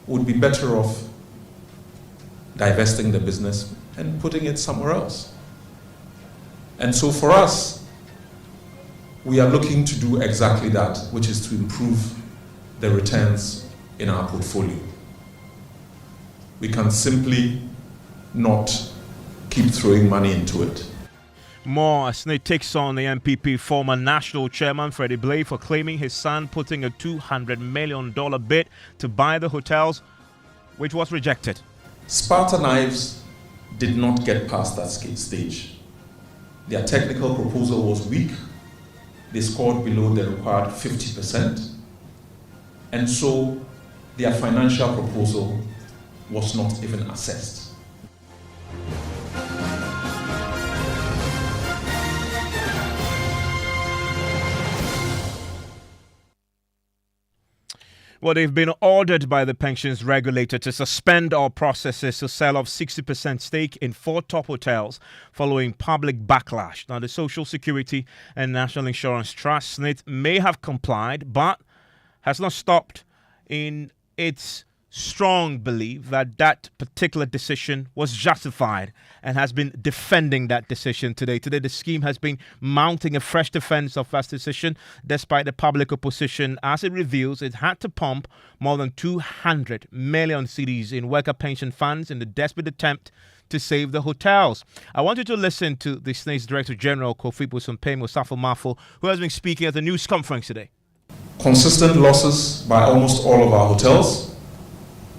would be better off divesting the business and putting it somewhere else. And so for us, we are looking to do exactly that, which is to improve the returns in our portfolio. We can simply not keep throwing money into it. More as SNIT takes on the MPP former national chairman Freddie Blay for claiming his son putting a $200 million bid to buy the hotels, which was rejected. Sparta Knives did not get past that stage. Their technical proposal was weak. They scored below the required 50%. And so their financial proposal was not even assessed. Well, they've been ordered by the pensions regulator to suspend all processes to sell off 60% stake in 4 top hotels following public backlash. Now, the Social Security and National Insurance Trust, SNIT, may have complied, but has not stopped in its strong belief that that particular decision was justified and has been defending that decision today. Today, the scheme has been mounting a fresh defense of that decision despite the public opposition. As it reveals, it had to pump more than 200 million cedis in worker pension funds in the desperate attempt to save the hotels. I want you to listen to the SNIT's Director General, Kofi Bosompay Mosafo Mafo, who has been speaking at the news conference today. Consistent losses by almost all of our hotels.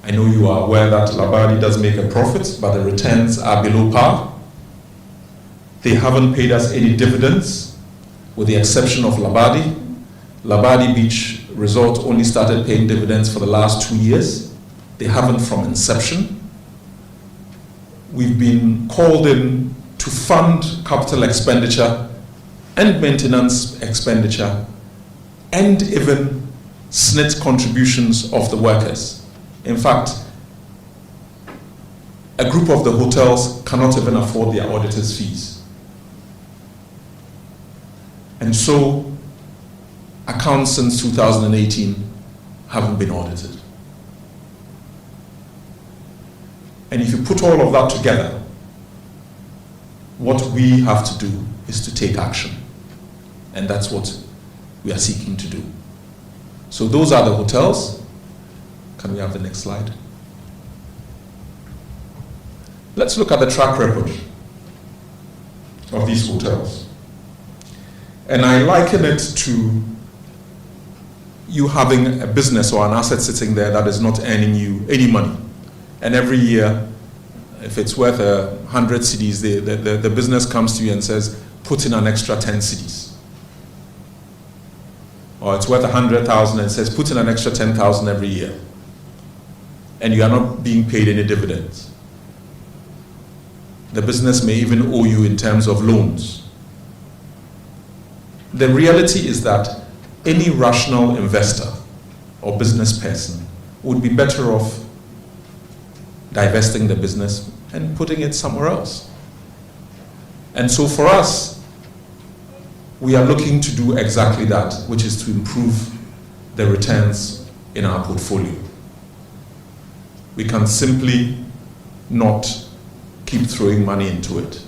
I know you are aware that Labadi does make a profit, but the returns are below par. They haven't paid us any dividends, with the exception of Labadi. Labadi Beach Resort only started paying dividends for the last 2 years. They haven't from inception. We've been called in to fund capital expenditure and maintenance expenditure and even SNIT contributions of the workers. In fact, a group of the hotels cannot even afford their auditors' fees. And so, accounts since 2018 haven't been audited. And if you put all of that together, what we have to do is to take action. And that's what we are seeking to do. So those are the hotels. Can we have the next slide? Let's look at the track record of these hotels. And I liken it to you having a business or an asset sitting there that is not earning you any money. And every year, if it's worth 100 cedis, the business comes to you and says, put in an extra 10 cedis. Or it's worth 100,000 and says, put in an extra 10,000 every year. And you are not being paid any dividends. The business may even owe you in terms of loans. The reality is that any rational investor or business person would be better off divesting the business and putting it somewhere else. And so for us, we are looking to do exactly that, which is to improve the returns in our portfolio. We can simply not keep throwing money into it.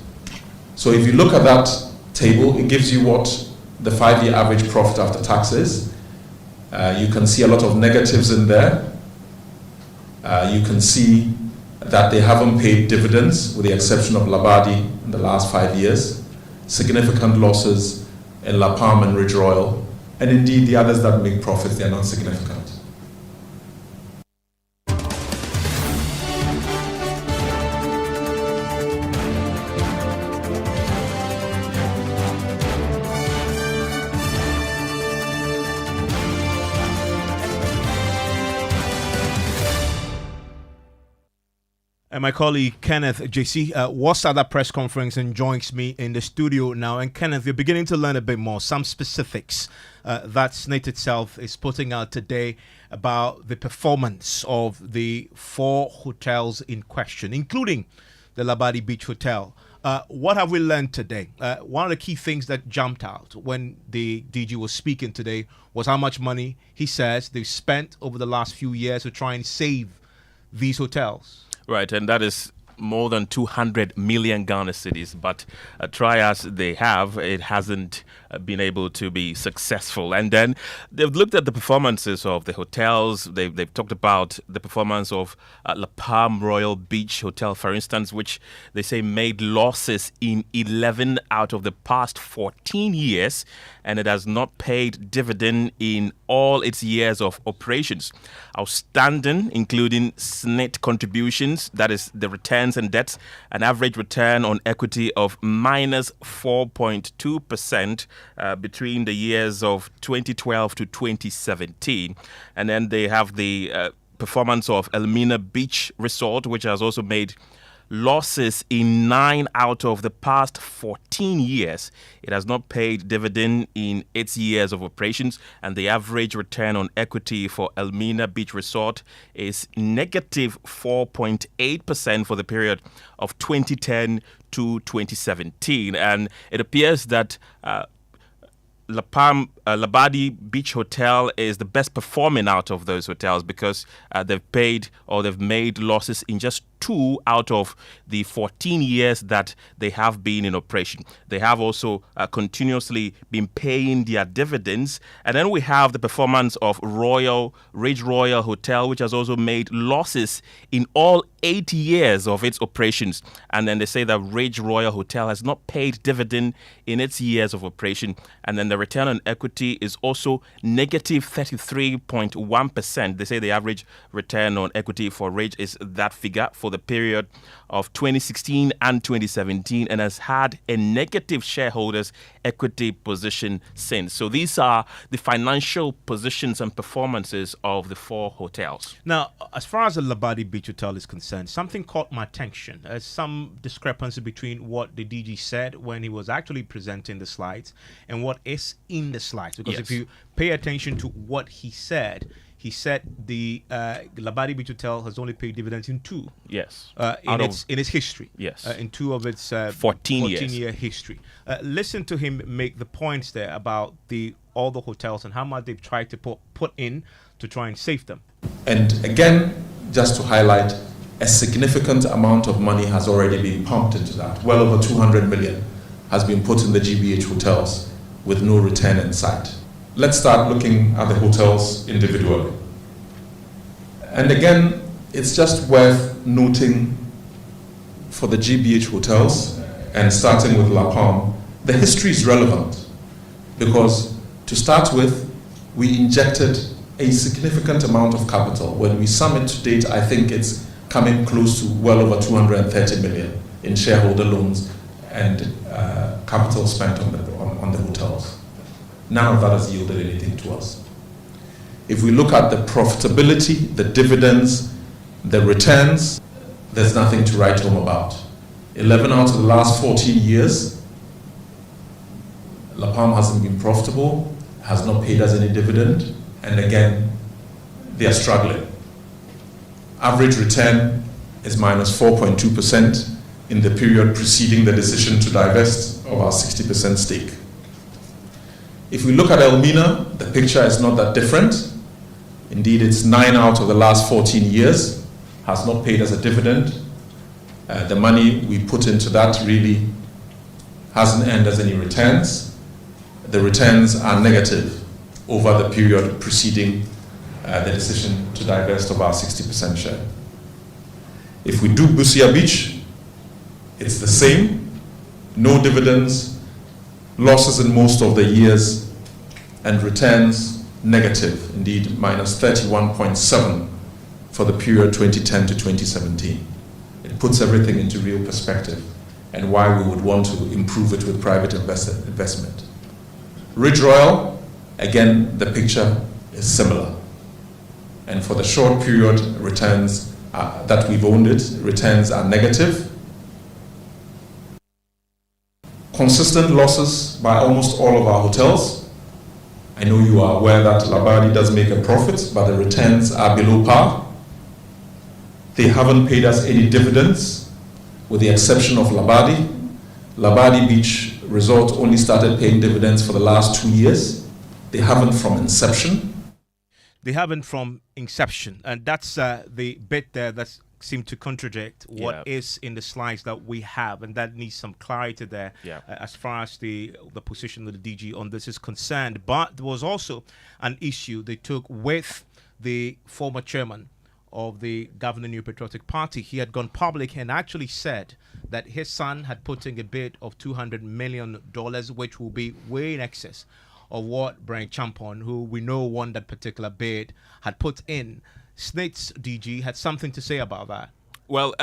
So if you look at that table, it gives you what the 5-year average profit after tax is. You can see a lot of negatives in there. You can see that they haven't paid dividends, with the exception of Labadi in the last 5 years. Significant losses in La Palm and Ridge Royal. And indeed, the others that make profits, they are not significant. And my colleague Kenneth JC was at that press conference and joins me in the studio now. And Kenneth, you're beginning to learn a bit more, some specifics that SNIT itself is putting out today about the performance of the 4 hotels in question, including the Labadi Beach Hotel. What have we learned today? One of the key things that jumped out when the DG was speaking today was how much money he says they've spent over the last few years to try and save these hotels. Right, and that is more than 200 million Ghana cedis, but try as they have, it hasn't been able to be successful. And then they've looked at the performances of the hotels. They've talked about the performance of La Palm Royal Beach Hotel, for instance, which they say made losses in 11 out of the past 14 years, and it has not paid dividend in all its years of operations. Outstanding, including SNIT contributions, that is the returns and debts, an average return on equity of minus 4.2% between the years of 2012 to 2017. And then they have the performance of Elmina Beach Resort, which has also made losses in 9 out of the past 14 years. It has not paid dividend in its years of operations, and the average return on equity for Elmina Beach Resort is negative 4.8% for the period of 2010 to 2017. And it appears that Labadi Beach Hotel is the best performing out of those hotels because they've paid or they've made losses in just 2 out of the 14 years that they have been in operation. They have also continuously been paying their dividends. And then we have the performance of Ridge Royal Hotel, which has also made losses in all 8 years of its operations. And then they say that Ridge Royal Hotel has not paid dividend in its years of operation. And then the return on equity is also negative 33.1%. They say the average return on equity for Ridge is that figure for the period of 2016 and 2017 and has had a negative shareholders equity position since. So these are the financial positions and performances of the 4 hotels. Now, as far as the Labadi Beach Hotel is concerned, something caught my attention. Some discrepancy between what the DG said when he was actually presenting the slides and what is in the slides. Because if you pay attention to what he said the Labadi Beach Hotel has only paid dividends in 2. Yes. In its history. Yes. In 2 of its 14-year history. Listen to him make the points there about all the hotels and how much they've tried to put in to try and save them. And again, just to highlight, a significant amount of money has already been pumped into that. Well over 200 million has been put in the GBH hotels with no return in sight. Let's start looking at the hotels individually. And again, it's just worth noting for the GBH hotels, and starting with La Palm, the history is relevant because to start with, we injected a significant amount of capital. When we sum it to date, I think it's coming close to well over 230 million in shareholder loans and capital spent on the hotels. None of that has yielded anything to us. If we look at the profitability, the dividends, the returns, there's nothing to write home about. 11 out of the last 14 years, La Palm hasn't been profitable, has not paid us any dividend, and again, they are struggling. Average return is minus 4.2% in the period preceding the decision to divest of our 60% stake. If we look at Elmina, the picture is not that different. Indeed, it's 9 out of the last 14 years, has not paid us a dividend. The money we put into that really hasn't earned us any returns. The returns are negative over the period preceding the decision to divest of our 60% share. If we do Busia Beach, it's the same. No dividends, losses in most of the years, and returns negative, indeed minus 31.7 for the period 2010 to 2017. It puts everything into real perspective and why we would want to improve it with private investment. Ridge Royal, again, the picture is similar. And for the short period returns that we've owned it, returns are negative. Consistent losses by almost all of our hotels. I know you are aware that Labadi does make a profit, but the returns are below par. They haven't paid us any dividends, with the exception of Labadi. Labadi Beach Resort only started paying dividends for the last 2 years. They haven't from inception. They haven't from inception, and that's the bit there that seemed to contradict what is in the slides that we have, and that needs some clarity there as far as the position of the DG on this is concerned. But there was also an issue they took with the former chairman of the governing New Patriotic Party. He had gone public and actually said that his son had put in a bid of $200 million, which will be way in excess of what Brian Champon, who we know won that particular bid, had put in. SNIT's DG had something to say about that. Well,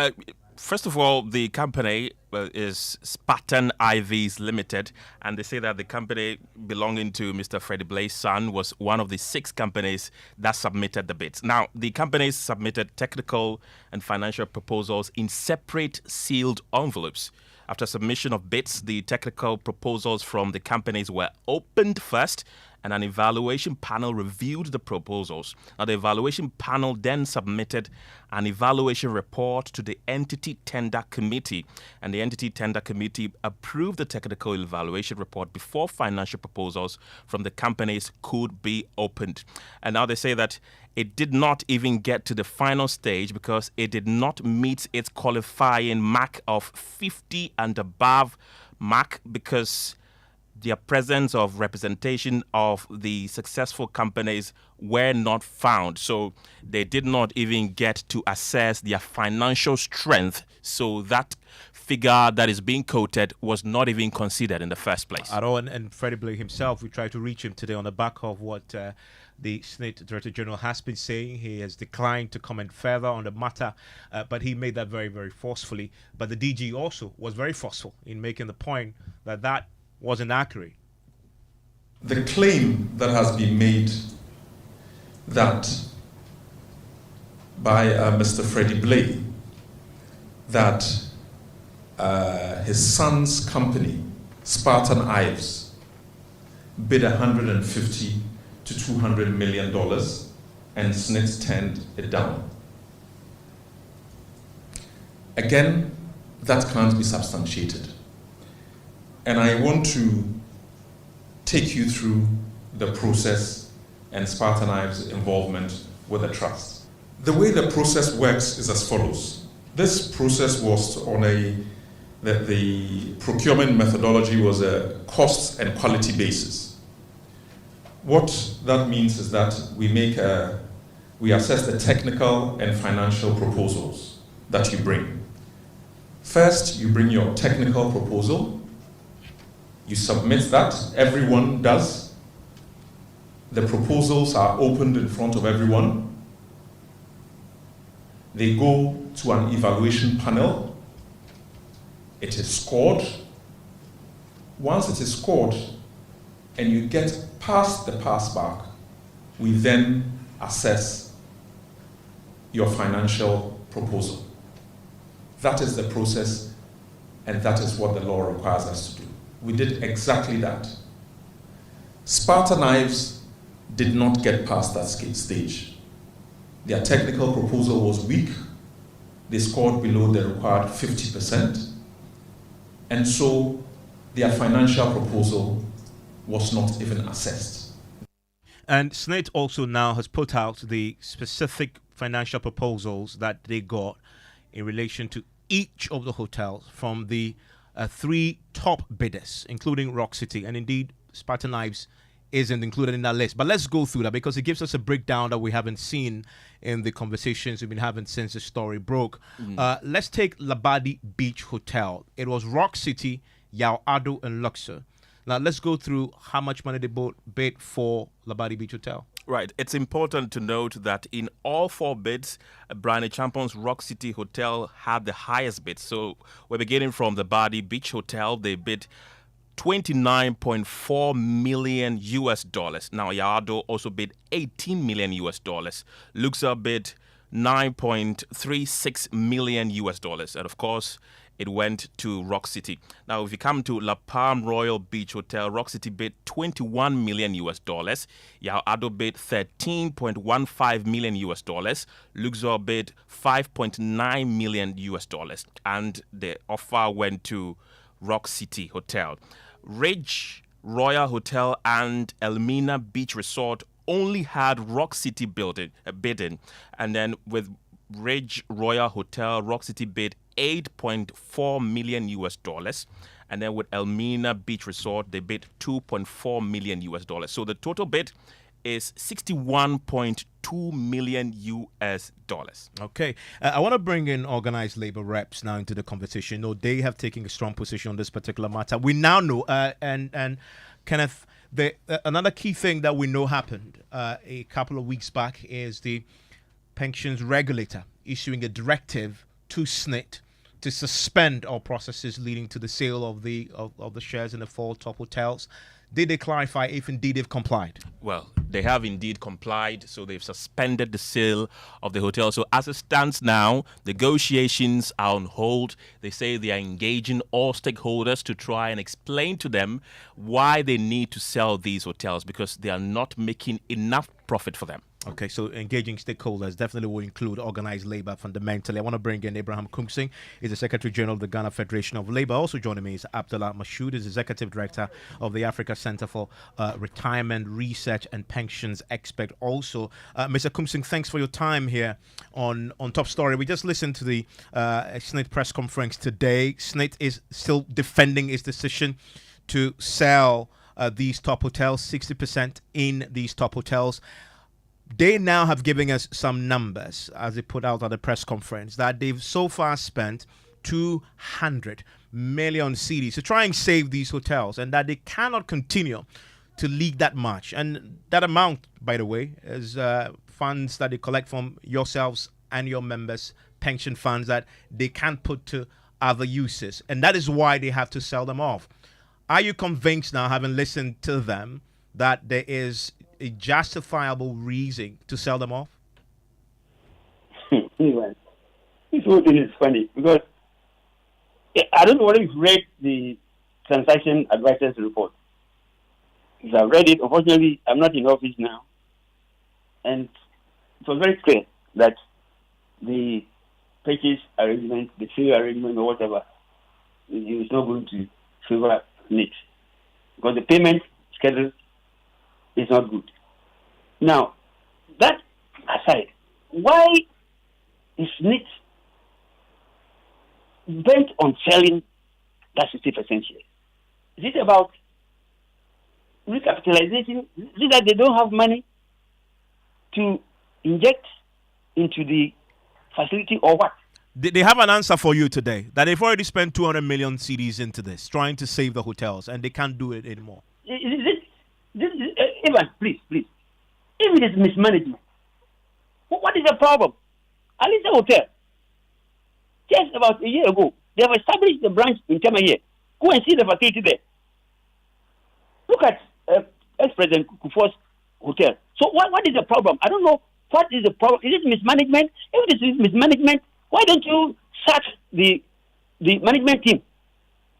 first of all, the company is Spartan IVs Limited, and they say that the company belonging to Mr. Freddie Blay's son was one of the 6 companies that submitted the bids. Now, the companies submitted technical and financial proposals in separate sealed envelopes. After submission of bids, the technical proposals from the companies were opened first, and an evaluation panel reviewed the proposals. Now, the evaluation panel then submitted an evaluation report to the Entity Tender Committee, and the Entity Tender Committee approved the technical evaluation report before financial proposals from the companies could be opened. And now they say that it did not even get to the final stage because it did not meet its qualifying mark of 50 and above mark, because their presence of representation of the successful companies were not found. So they did not even get to assess their financial strength. So that figure that is being quoted was not even considered in the first place. At all. And Freddie Blay himself, we tried to reach him today on the back of what the SNIT Director General has been saying. He has declined to comment further on the matter, but he made that very, very forcefully. But the DG also was very forceful in making the point that that wasn't accurate. The claim that has been made that by Mr. Freddie Blay that his son's company, Spartan Ives, bid $150 to $200 million and SNIT turned it down. Again, that can't be substantiated. And I want to take you through the process and Spartan Ives' involvement with the trust. The way the process works is as follows. This process was on the procurement methodology was a cost and quality basis. What that means is that we assess the technical and financial proposals that you bring. First, you bring your technical proposal. You submit that, everyone does. The proposals are opened in front of everyone. They go to an evaluation panel. It is scored. Once it is scored and you get past the passback, we then assess your financial proposal. That is the process, and that is what the law requires us to do. We did exactly that. Spartan Ives did not get past that stage. Their technical proposal was weak. They scored below the required 50%. And so their financial proposal was not even assessed. And SNIT also now has put out the specific financial proposals that they got in relation to each of the hotels from the 3 top bidders, including Rock City, and indeed Spartan Ives isn't included in that list. But let's go through that because it gives us a breakdown that we haven't seen in the conversations we've been having since the story broke. Let's take Labadi Beach Hotel. It was Rock City, Yao Ado, and Luxor. Now let's go through how much money they both bid for Labadi Beach Hotel. Right. It's important to note that in all 4 bids, Brian Champon's Rock City Hotel had the highest bid. So we're beginning from the Badi Beach Hotel. They bid $29.4 million US. Now Yado also bid $18 million US. Luxor bid $9.36 million US. And of course, it went to Rock City. Now, if you come to La Palm Royal Beach Hotel, Rock City bid $21 million US. Yao Ado bid $13.15 million US. Luxor bid $5.9 million US. And the offer went to Rock City Hotel. Ridge Royal Hotel and Elmina Beach Resort only had Rock City bidding, and then with Ridge Royal Hotel, Rock City bid $8.4 million US, and then with Elmina Beach Resort, they bid $2.4 million US. So the total bid is $61.2 million US. Okay. I want to bring in organized labor reps now into the conversation. No, they have taken a strong position on this particular matter. We now know, and Kenneth, another key thing that we know happened a couple of weeks back is the pensions regulator issuing a directive to SNIT to suspend all processes leading to the sale of the shares in the four top hotels. Did they clarify if indeed they've complied? Well, they have indeed complied, so they've suspended the sale of the hotel. So as it stands now, negotiations are on hold. They say they are engaging all stakeholders to try and explain to them why they need to sell these hotels, because they are not making enough profit for them. Okay, so engaging stakeholders definitely will include organized labor fundamentally. I want to bring in Abraham Kumsing. He's the Secretary General of the Ghana Federation of Labor. Also joining me is Abdullah Mashood, is Executive Director of the Africa Center for Retirement Research and Pensions Expert. Also, Mr. Kumsing, thanks for your time here on Top Story. We just listened to the SNIT press conference today. SNIT is still defending its decision to sell these top hotels, 60% in these top hotels. They now have given us some numbers, as they put out at the press conference, that they've so far spent 200 million cedis to try and save these hotels, and that they cannot continue to leak that much. And that amount, by the way, is funds that they collect from yourselves and your members, pension funds that they can't put to other uses. And that is why they have to sell them off. Are you convinced now, having listened to them, that there is a justifiable reason to sell them off? Anyway, this whole thing is funny because I don't know whether you've read the transaction advisors report. If I've read it, unfortunately, I'm not in office now. And it was very clear that the purchase arrangement, the sale arrangement, or whatever, is not going to favor SNIT because the payment schedule is not good. Now, that aside, why is SNIT bent on selling that 60% share? Is it about recapitalization? Is it that they don't have money to inject into the facility or what? They have an answer for you today, that they've already spent 200 million cedis into this, trying to save the hotels, and they can't do it anymore. Evan, please. If it is mismanagement, what is the problem? Alisa Hotel, just about a year ago, they have established the branch in Kemaye. Go and see the facility there. Look at ex-President Kufuor's hotel. So what is the problem? I don't know. What is the problem? Is it mismanagement? If it is mismanagement, why don't you sack the management team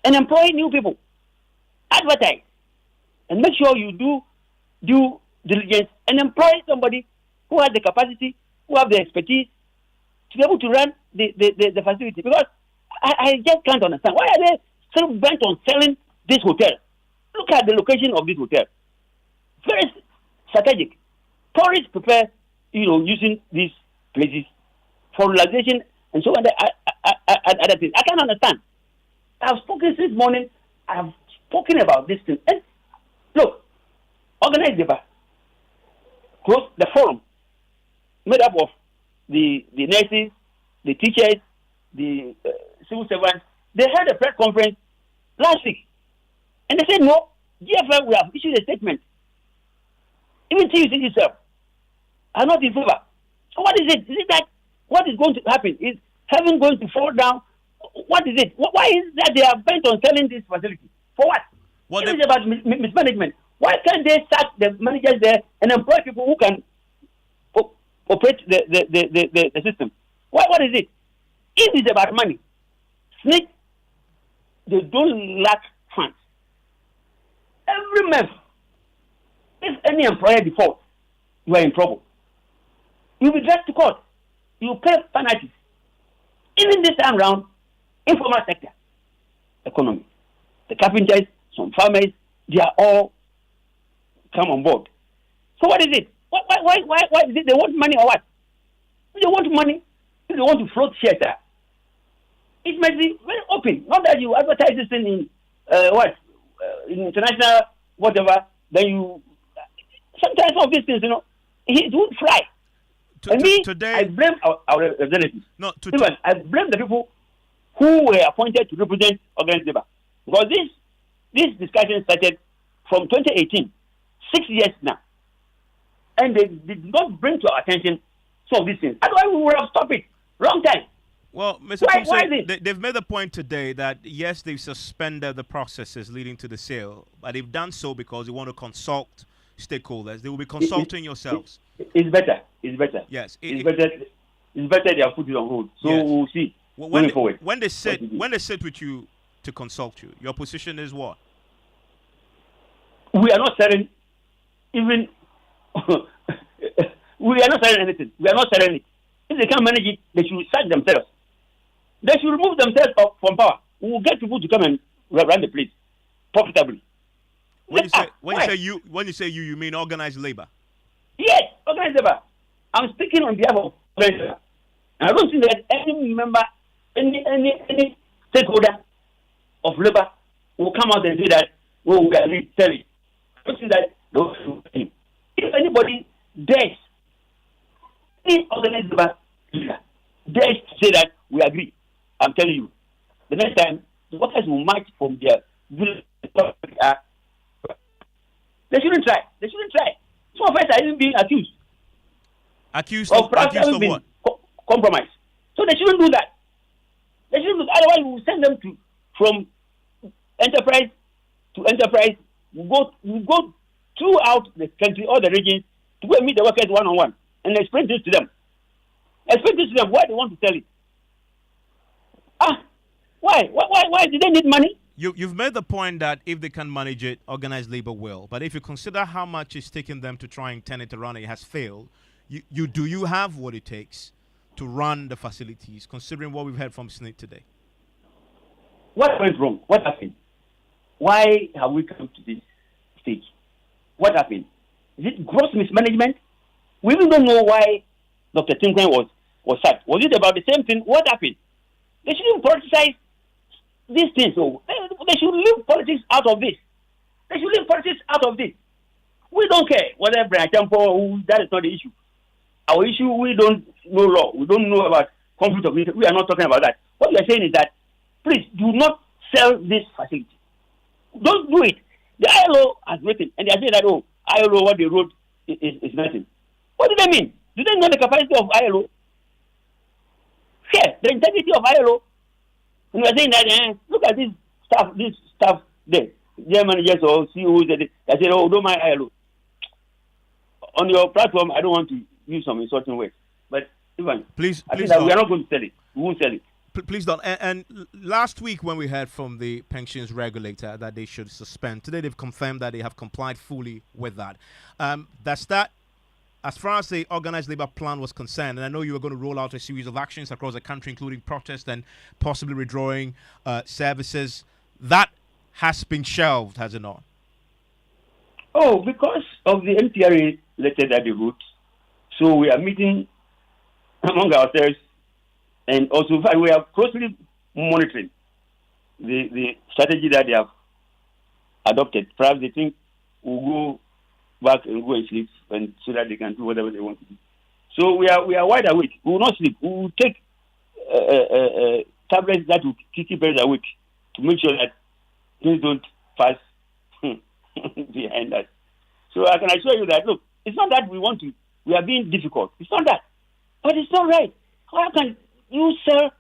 and employ new people? Advertise and make sure you do due diligence and employ somebody who has the capacity, who have the expertise to be able to run the facility. Because I just can't understand. Why are they still bent on selling this hotel? Look at the location of this hotel. Very strategic. Tourists prefer, using these places for relaxation and so on. Other things. I can't understand. I've spoken since morning. I've spoken about this thing. And look, organized labor closed the forum made up of the nurses, the teachers, the civil servants. They had a press conference last week, and they said, no, GFL, we have issued a statement. Even TUC itself are not in favor. So what is it? Is it that what is going to happen? Is heaven going to fall down? What is it? Why is it that they are bent on selling this facility? For what? It is about mismanagement. Why can't they sack the managers there and employ people who can operate the system? What is it? If it's about money, SNIT, they don't lack funds. Every month, if any employer defaults, you are in trouble. You'll be dragged to court. You pay penalties. Even this time around, informal sector economy, the carpenters, some farmers, they are all come on board. So what is it? Why is it they want money or what? If they want money, if they want to float theater, it must be very open. Not that you advertise this thing in in international whatever. Then you sometimes some of these things, it won't fly. Today, I blame our representatives. No, I blame the people who were appointed to represent organized labor, because this discussion started from 2018, 6 years now, and they did not bring to our attention some of these things. Otherwise, we would have stopped it long time. Well, Mr. Kumse, they've made the point today that yes, they've suspended the processes leading to the sale, but they've done so because they want to consult stakeholders. They will be consulting yourselves. It's better. It's better. Yes, it's better. It's better they have put it on hold. So yes. We'll see. When forward. When they sit with you to consult you, your position is what? We are not selling even. We are not selling anything. We are not selling it. If they can't manage it, they should sack themselves. They should remove themselves from power. We will get people to come and run the place profitably. When you say you, you mean organized labor? Yes, organized labor. I'm speaking on behalf of organized labor. And I don't think that any member, any stakeholder of labor will come out and say that, we are really selling. I don't think that if anybody dares, any organized labor leader dares to say that we agree, I'm telling you, the next time the workers will march from their village. They shouldn't try. Some of us are even being accused. Accused of what? Compromise. So they shouldn't do that. Otherwise, we will send them from enterprise to enterprise. We go throughout the country, all the regions, to go and meet the workers one-on-one and explain this to them. Why they want to sell it. Why? Did they need money? You've made the point that if they can manage it, organized labor will. But if you consider how much it's taken them to try and turn it around, it has failed. Do you have what it takes to run the facilities, considering what we've heard from SNIT today? What went wrong? What happened? Why have we come to this stage? What happened? Is it gross mismanagement? We even don't know why Dr. Tinkwen was sacked. Was it about the same thing? What happened? They shouldn't politicize these things. So they should leave politics out of this. We don't care whether Brian Temple, that is not the issue. Our issue, we don't know law. We don't know about conflict of interest. We are not talking about that. What we are saying is that, please, do not sell this facility. Don't do it. The ILO has written, and they are saying that, ILO, what they wrote is nothing. What do they mean? Do they know the capacity of ILO? Yes, the integrity of ILO. And we are saying that, look at this stuff there. General managers or CEOs, they say, don't mind ILO. On your platform, I don't want to use some insulting words. But, Ivan, please we are not going to sell it. We won't sell it. Please don't. And last week when we heard from the pensions regulator that they should suspend, today they've confirmed that they have complied fully with that. That's that. As far as the organized labor plan was concerned, and I know you were going to roll out a series of actions across the country, including protest and possibly withdrawing services, that has been shelved, has it not? Oh, because of the NTRA letter that they wrote. So we are meeting among ourselves, and also we are closely monitoring the strategy that they have adopted. Perhaps they think we'll go back and go and sleep, and so that they can do whatever they want to do. So we are wide awake. We will not sleep. We will take tablets that will keep us awake to make sure that things don't pass behind us. So I can assure you that, look, it's not that we are being difficult. It's not that. But it's not right. How can you sell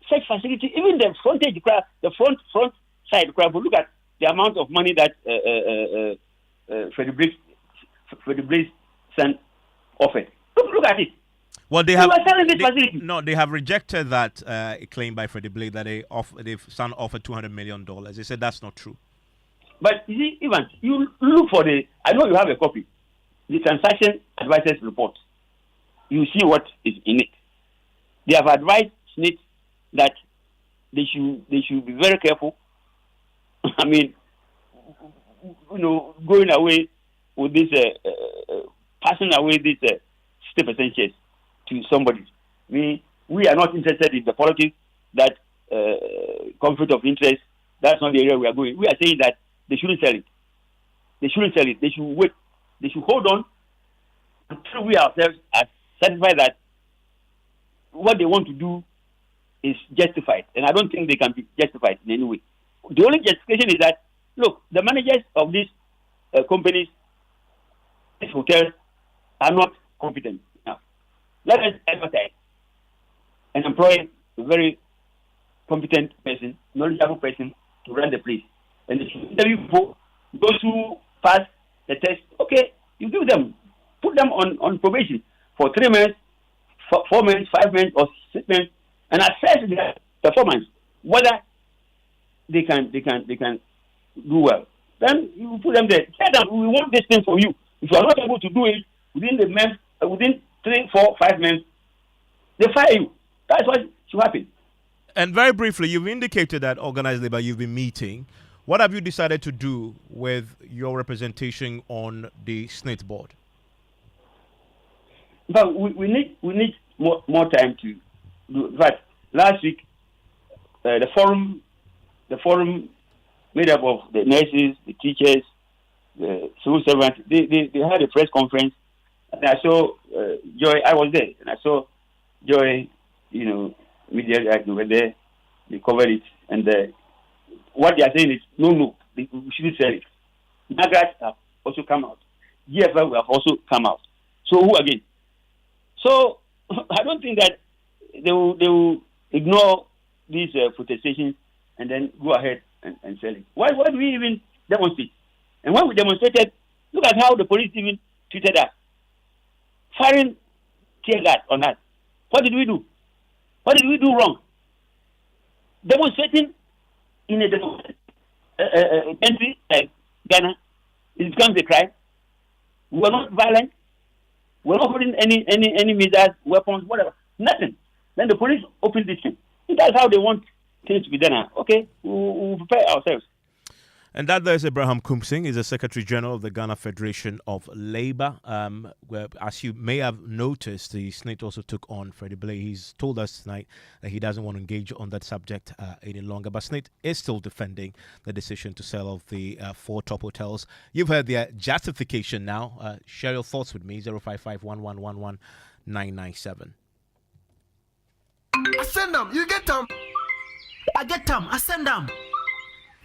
such facility, even the frontage, the front side, look at the amount of money that Freddie Blaze sent offered. Look at it. Well, they have rejected that claim by Freddie Blaze that they've offered $200 million. They said that's not true. But you see, Ivan, you look for I know you have a copy, the transaction advisors report. You see what is in it. They have advised SNIT that they should be very careful. I mean, going away with this passing away this 60% shares to somebody. We are not interested in the politics, that conflict of interest. That's not the area we are going. We are saying that they shouldn't sell it. They shouldn't sell it. They should wait. They should hold on until we ourselves are satisfied that what they want to do is justified. And I don't think they can be justified in any way. The only justification is that, look, the managers of these companies, these hotels, are not competent enough. Let us advertise and employ a very competent person, knowledgeable person to run the place. And they should interview people, those who pass the test. Okay, you give them, put them on probation for 3 months, 4 months, 5 months, or 6 months, and assess their performance, whether they can do well. Then you put them there. Tell them, we want this thing for you. If you are not able to do it within the month, within 3, 4, 5 months, they fire you. That's what should happen. And very briefly, you've indicated that organized labor you've been meeting. What have you decided to do with your representation on the SNIT board? But we need more time to do. But last week, the forum made up of the nurses, the teachers, the civil servants. They had a press conference, and I saw Joy. I was there, and I saw Joy. Media guys over there. They covered it, and what they are saying is no, we shouldn't sell it. Nagas have also come out. GFL have also come out. So who again? So I don't think that they will ignore these protestations and then go ahead and sell it. Why do we even demonstrate? And when we demonstrated, look at how the police even treated us, firing tear gas on us. What did we do? What did we do wrong? Demonstrating in a country like Ghana, it becomes a crime. We were not violent. We were not holding any missiles, weapons, whatever. Nothing. Then the police opened this thing. That's how they want things to be done. Okay, we'll prepare ourselves. And that there's Abraham Kumsing, is the Secretary General of the Ghana Federation of Labour. Where, as you may have noticed, the SNIT also took on Freddie Blay. He's told us tonight that he doesn't want to engage on that subject any longer. But SNIT is still defending the decision to sell off the 4 top hotels. You've heard their justification now. Share your thoughts with me, 055 1111 997. I send them, you get them. I get them, I send them.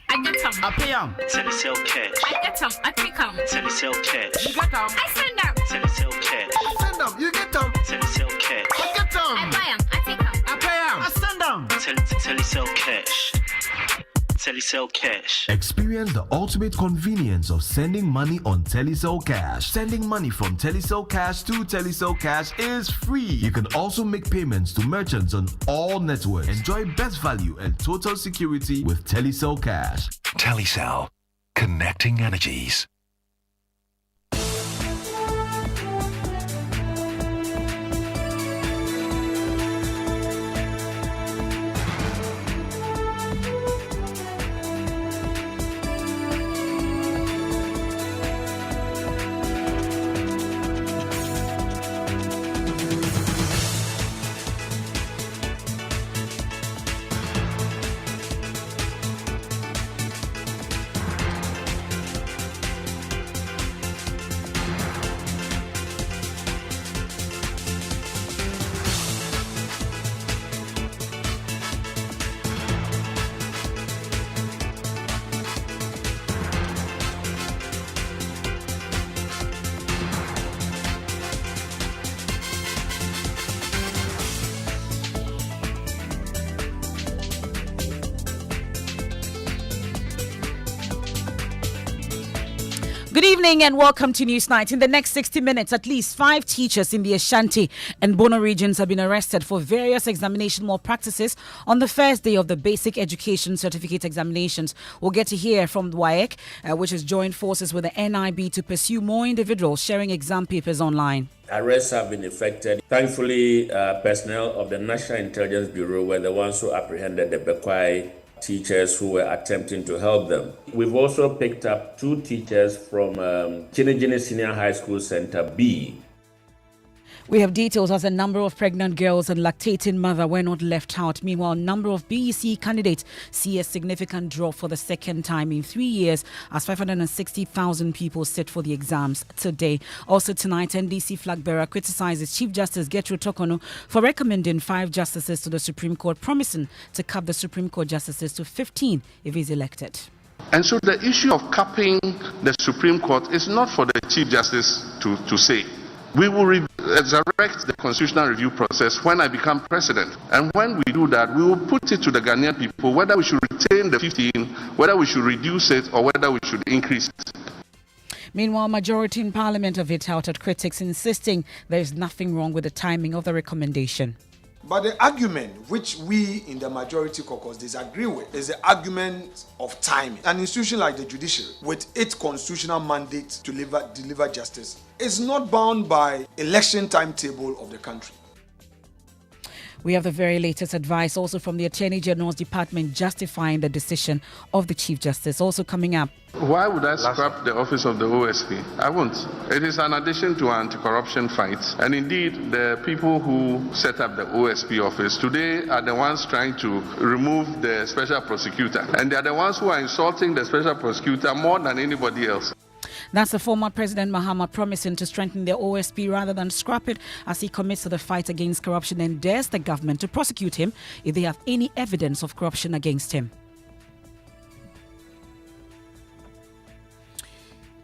I get them. I pay them. Telesale cash. I get them. I take them. Telesale cash. You get them. I send them. Telesale cash. I send them. You get them. Telesale cash. I get them. I buy them. I take them. I pay them. I send them. Telesale cash. Telesale cash. Experience the ultimate convenience of sending money on Telesale Cash. Sending money from Telesale Cash to Telesale Cash is free. You can also make payments to merchants on all networks. Enjoy best value and total security with Telesale Cash. Telecel, connecting energies. Good evening and welcome to News Night. In the next 60 minutes, at least 5 teachers in the Ashanti and Bono regions have been arrested for various examination malpractices on the first day of the Basic Education Certificate examinations. We'll get to hear from WAEC, which has joined forces with the NIB to pursue more individuals sharing exam papers online. Arrests have been effected. Thankfully, personnel of the National Intelligence Bureau were the ones who apprehended the Bekwai teachers who were attempting to help them. We've also picked up 2 teachers from Chinegine Senior High School Center B. We have details as a number of pregnant girls and lactating mother were not left out. Meanwhile, a number of BEC candidates see a significant drop for the second time in 3 years as 560,000 people sit for the exams today. Also tonight, NDC flag bearer criticizes Chief Justice Getro Tokono for recommending 5 justices to the Supreme Court, promising to cap the Supreme Court justices to 15 if he's elected. And so the issue of capping the Supreme Court is not for the Chief Justice to say. We will resurrect the constitutional review process when I become president. And when we do that, we will put it to the Ghanaian people whether we should retain the 15, whether we should reduce it, or whether we should increase it. Meanwhile, majority in Parliament have hit out at critics, insisting there is nothing wrong with the timing of the recommendation. But the argument which we in the majority caucus disagree with is the argument of timing. An institution like the judiciary, with its constitutional mandate to deliver justice, is not bound by election timetable of the country. We have the very latest advice also from the Attorney General's Department justifying the decision of the Chief Justice. Also coming up. Why would I scrap the office of the OSP? I won't. It is an addition to our anti-corruption fight. And indeed, the people who set up the OSP office today are the ones trying to remove the special prosecutor. And they are the ones who are insulting the special prosecutor more than anybody else. That's the former President Mahama promising to strengthen the OSP rather than scrap it as he commits to the fight against corruption and dares the government to prosecute him if they have any evidence of corruption against him.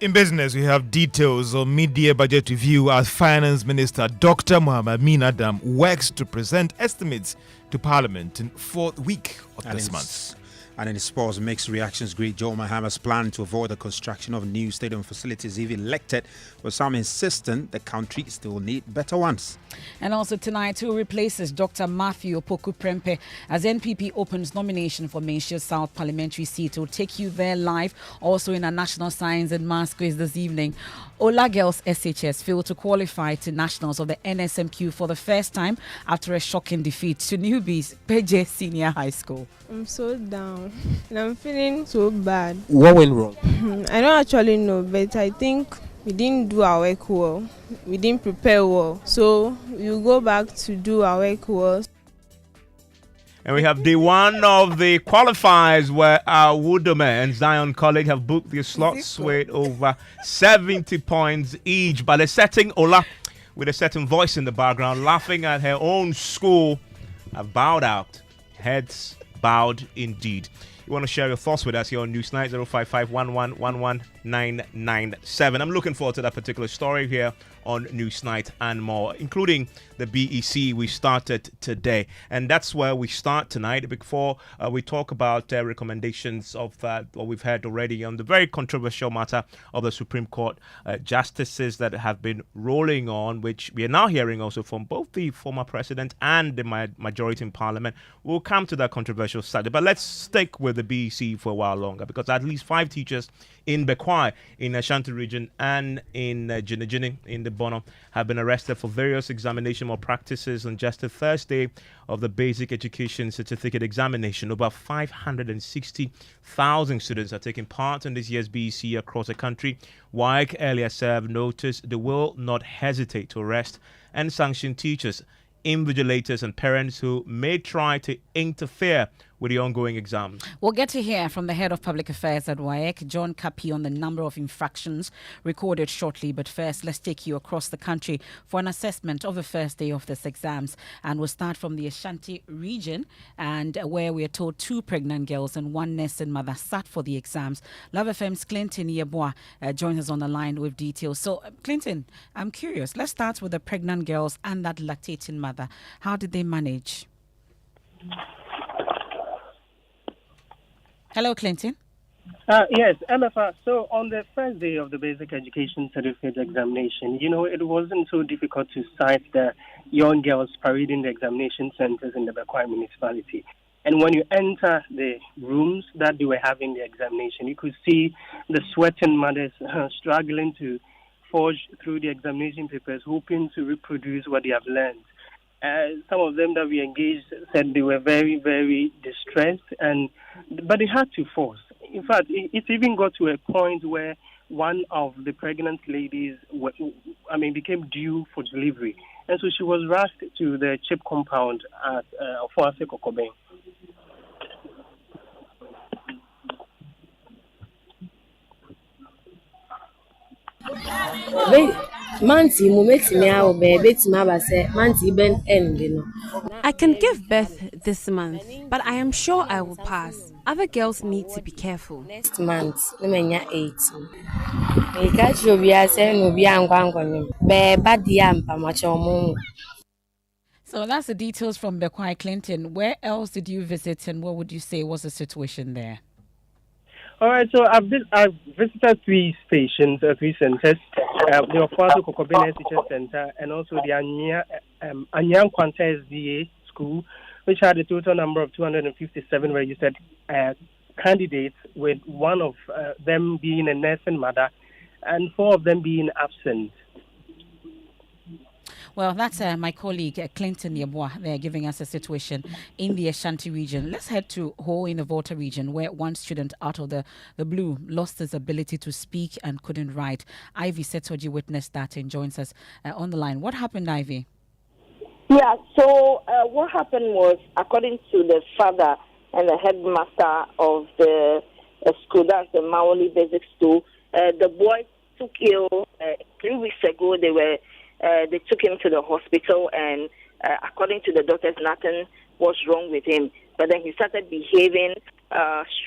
In business, we have details on mid-year budget review as Finance Minister Dr. Mohamed Amin Adam works to present estimates to Parliament in 4th week of this month. And in sports, mixed reactions greet Joe Mahama's plan to avoid the construction of new stadium facilities if elected, with some insistent the country still need better ones. And also tonight, who replaces Dr. Matthew Opoku Prempeh as NPP opens nomination for Mainshire South parliamentary seat. We'll take you there live. Also in our National Science and Maths quiz this evening, Ola Girls SHS failed to qualify to nationals of the NSMQ for the first time after a shocking defeat to newbies Peje Senior High School. I'm so down and I'm feeling so bad. What went wrong? I don't actually know, but I think we didn't do our work well. We didn't prepare well. So we'll go back to do our work well. And we have day one of the qualifiers where our Woodome and Zion College have booked their slots with over 70 points each. But a certain Ola with a certain voice in the background laughing at her own school have bowed out. Heads bowed indeed. You want to share your thoughts with us here on Newsnight 055-11-11997. I'm looking forward to that particular story here on Newsnight and more, including the BEC we started today. And that's where we start tonight before we talk about recommendations of what we've heard already on the very controversial matter of the Supreme Court justices that have been rolling on, which we are now hearing also from both the former president and the majority in Parliament. We'll come to that controversial study. But let's stick with the BEC for a while longer, because at least 5 teachers in Bekwai, in Ashanti region, and in Jinijini, in the Bono, have been arrested for various examination malpractices on just the first day of the basic education certificate examination. Over 560,000 students are taking part in this year's BEC across the country. WAEC earlier served notice they will not hesitate to arrest and sanction teachers, invigilators, and parents who may try to interfere with the ongoing exam. We'll get to hear from the head of public affairs at WAEC, John Kapi, on the number of infractions recorded shortly. But first, let's take you across the country for an assessment of the first day of this exams. And we'll start from the Ashanti region, and where we are told 2 pregnant girls and 1 nursing mother sat for the exams. Love FM's Clinton Yeboah joins us on the line with details. So, Clinton, I'm curious. Let's start with the pregnant girls and that lactating mother. How did they manage? Hello, Clinton. Yes, MFR. So on the first day of the basic education certificate examination, it wasn't so difficult to sight the young girls parading the examination centers in the Bekwai municipality. And when you enter the rooms that they were having the examination, you could see the sweating mothers struggling to forge through the examination papers, hoping to reproduce what they have learned. Some of them that we engaged said they were very, very distressed, and But it had to force. In fact, it even got to a point where one of the pregnant ladies, became due for delivery. And so she was rushed to the CHIP compound at Ofuase Kokoben. I can give birth this month, but I am sure I will pass. Other girls need to be careful. Next month, I'm 18. So that's the details from Bekwai Clinton. Where else did you visit, and what would you say was the situation there? All right, so I've visited 3 stations, 3 centers. The Ofuase Kokoben Teacher Center and also the Anyang Kwanta SDA School, which had a total number of 257 registered candidates, with one of them being a nursing mother and 4 of them being absent. Well, that's my colleague Clinton Yeboah there giving us a situation in the Ashanti region. Let's head to Ho in the Volta region, where one student out of the blue lost his ability to speak and couldn't write. Ivy Setoji witnessed that and joins us on the line. What happened, Ivy? Yeah, so what happened was, according to the father and the headmaster of the school, that's the Maoli Basic School, the boy took ill 3 weeks ago. They took him to the hospital, and according to the doctors, nothing was wrong with him. But then he started behaving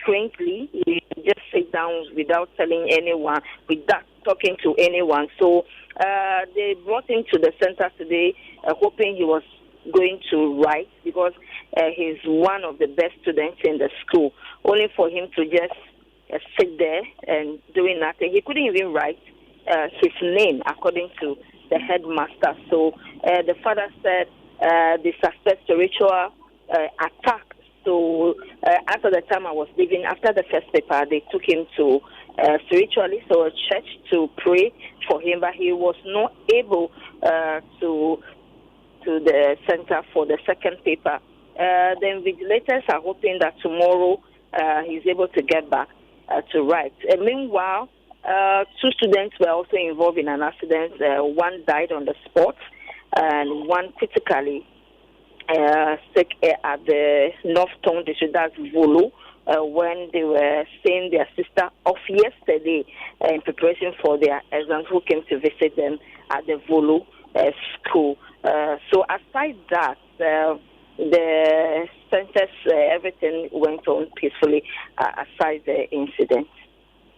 strangely. He just sat down without telling anyone, without talking to anyone. So they brought him to the center today, hoping he was going to write, because he's one of the best students in the school, only for him to just sit there and doing nothing. He couldn't even write his name, according to the headmaster. So the father said they suspect spiritual attack. So after the time I was leaving, after the first paper, they took him to spiritualist or a church to pray for him, but he was not able to the center for the second paper. The invigilators are hoping that tomorrow he's able to get back to write. Meanwhile, 2 students were also involved in an accident. One died on the spot, and one critically sick at the North Town District, that's Volo, when they were seeing their sister off yesterday in preparation for their exams, who came to visit them at the Volo school. So aside that, the centers, everything went on peacefully aside the incident.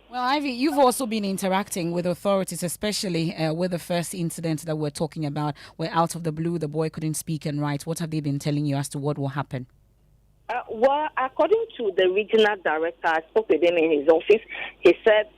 Well, Ivy, you've also been interacting with authorities, especially with the first incident that we're talking about, where out of the blue the boy couldn't speak and write. What have they been telling you as to what will happen? Well, according to the regional director, I spoke with him in his office. He said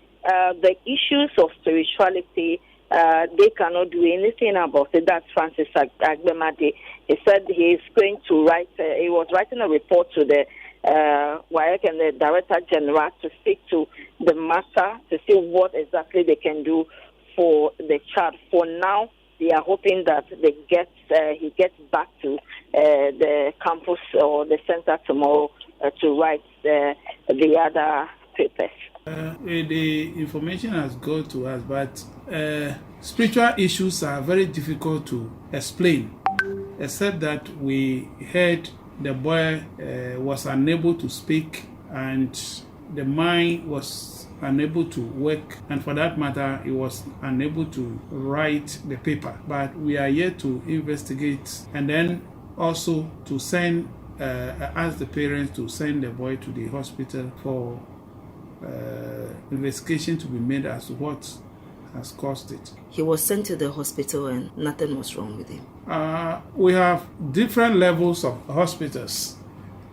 the issues of spirituality, they cannot do anything about it. That's Francis Agbemade. He said he's going to write, he was writing a report to the WAEC and the Director General to speak to the matter to see what exactly they can do for the child. For now, they are hoping that he gets back to the campus or the center tomorrow to write the other papers. The information has got to us, but spiritual issues are very difficult to explain, except that we heard the boy was unable to speak and the mind was unable to work, and for that matter, he was unable to write the paper. But we are yet to investigate and then also to send, ask the parents to send the boy to the hospital for investigation to be made as to what has caused it. He was sent to the hospital and nothing was wrong with him. We have different levels of hospitals.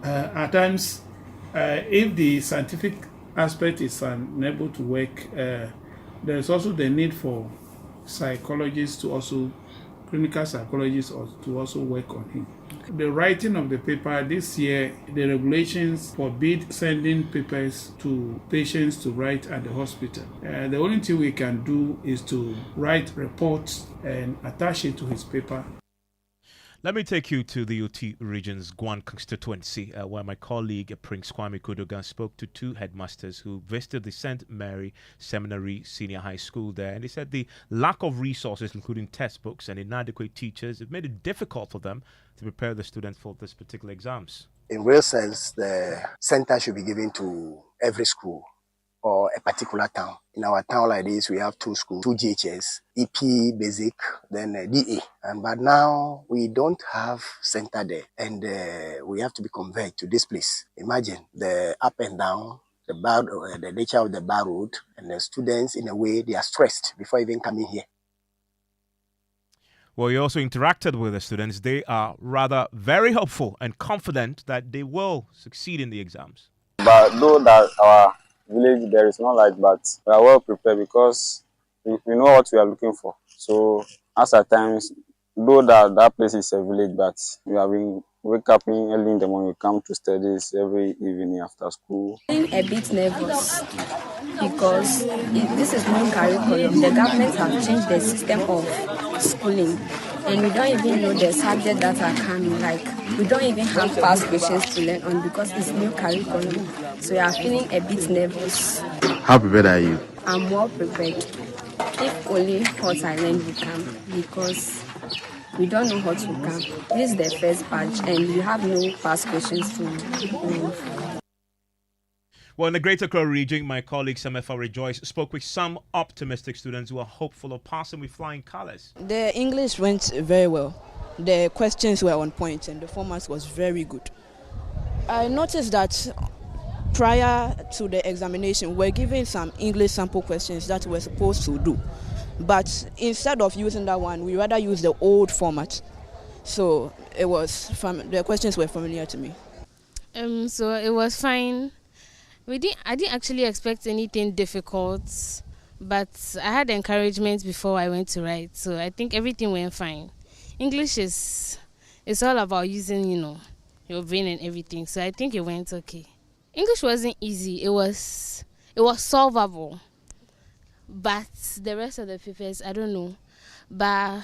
At times, if the scientific aspect is unable to work, there is also the need for psychologists to also, clinical psychologists to also work on him. The writing of the paper this year, the regulations forbid sending papers to patients to write at the hospital. The only thing we can do is to write reports and attach it to his paper. Let me take you to the UT region's Guan constituency, where my colleague Prince Kwame Kudogan spoke to two headmasters who visited the St. Mary Seminary Senior High School there. And they said the lack of resources, including textbooks and inadequate teachers, have made it difficult for them to prepare the students for this particular exams. In real sense, the center should be given to every school or a particular town. In our town like this, we have two schools, two GHS, EP Basic, then DA. But now we don't have center there, and we have to be conveyed to this place. Imagine the up and down, the nature of the bar road, and the students, in a way, they are stressed before even coming here. Well, you also interacted with the students. They are rather very hopeful and confident that they will succeed in the exams. But though that our village there is not like, but we are well prepared because we know what we are looking for. So as at times, though that place is a village, but we have been wake up early in the morning, we come to studies every evening after school. I'm a bit nervous because this is new curriculum. The government have changed the system of schooling, and we don't even know the subject that are coming. Like, we don't even have past questions to learn on because it's new curriculum. So we are feeling a bit nervous. How prepared are you? I'm well prepared. If only what I learned will come, because we don't know what will come. This is the first batch, and we have no past questions to learn. Well, in the Greater Accra region, my colleague Samefa Rejoice spoke with some optimistic students who are hopeful of passing with flying colours. The English went very well. The questions were on point and the format was very good. I noticed that prior to the examination, we're given some English sample questions that we're supposed to do. But instead of using that one, we rather use the old format. So the questions were familiar to me. So it was fine. I didn't actually expect anything difficult, but I had encouragement before I went to write, so I think everything went fine. English it's all about using, your brain and everything, so I think it went okay. English wasn't easy. It was solvable, but the rest of the papers, I don't know. But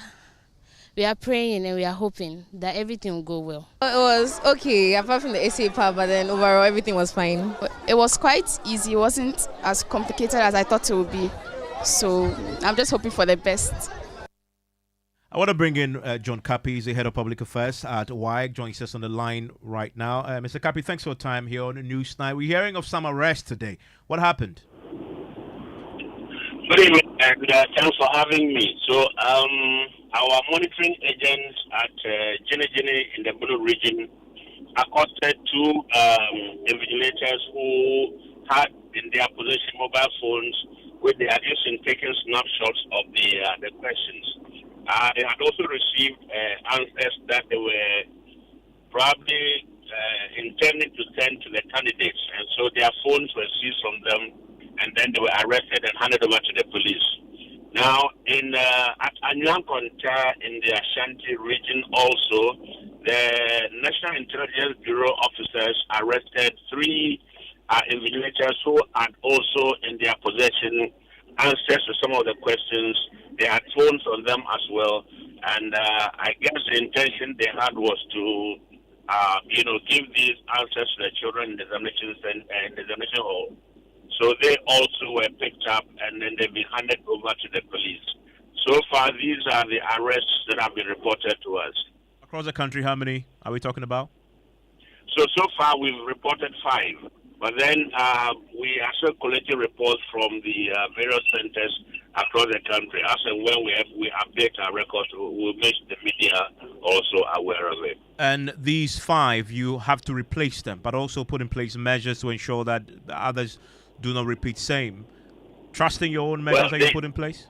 we are praying and we are hoping that everything will go well. It was okay, apart from the essay part, but then overall everything was fine. It was quite easy. It wasn't as complicated as I thought it would be. So I'm just hoping for the best. I want to bring in John Kapi. He's the head of public affairs at WIAC. Joins us on the line right now. Mr. Kapi, thanks for your time here on News Night. We're hearing of some arrests today. What happened? Good evening, and thanks for having me. So, our monitoring agents at Gine in the Bono region accosted two invigilators who had in their possession mobile phones with they had used in taking snapshots of the questions. They had also received answers that they were probably intending to send to the candidates, and so their phones were seized from them, and then they were arrested and handed over to the police. Now, at Anyankonta in the Ashanti region also, the National Intelligence Bureau officers arrested three invigilators who had also in their possession answers to some of the questions. They had phones on them as well, and I guess the intention they had was to, give these answers to the children in the examination hall. So they also were picked up and then they've been handed over to the police. So far, these are the arrests that have been reported to us. Across the country, how many are we talking about? So far, we've reported 5. But then we are still collecting reports from the various centers across the country. As and when we update our records, we'll make the media also aware of it. And these 5, you have to replace them, but also put in place measures to ensure that the others do not repeat same. Trusting your own measures that you put in place?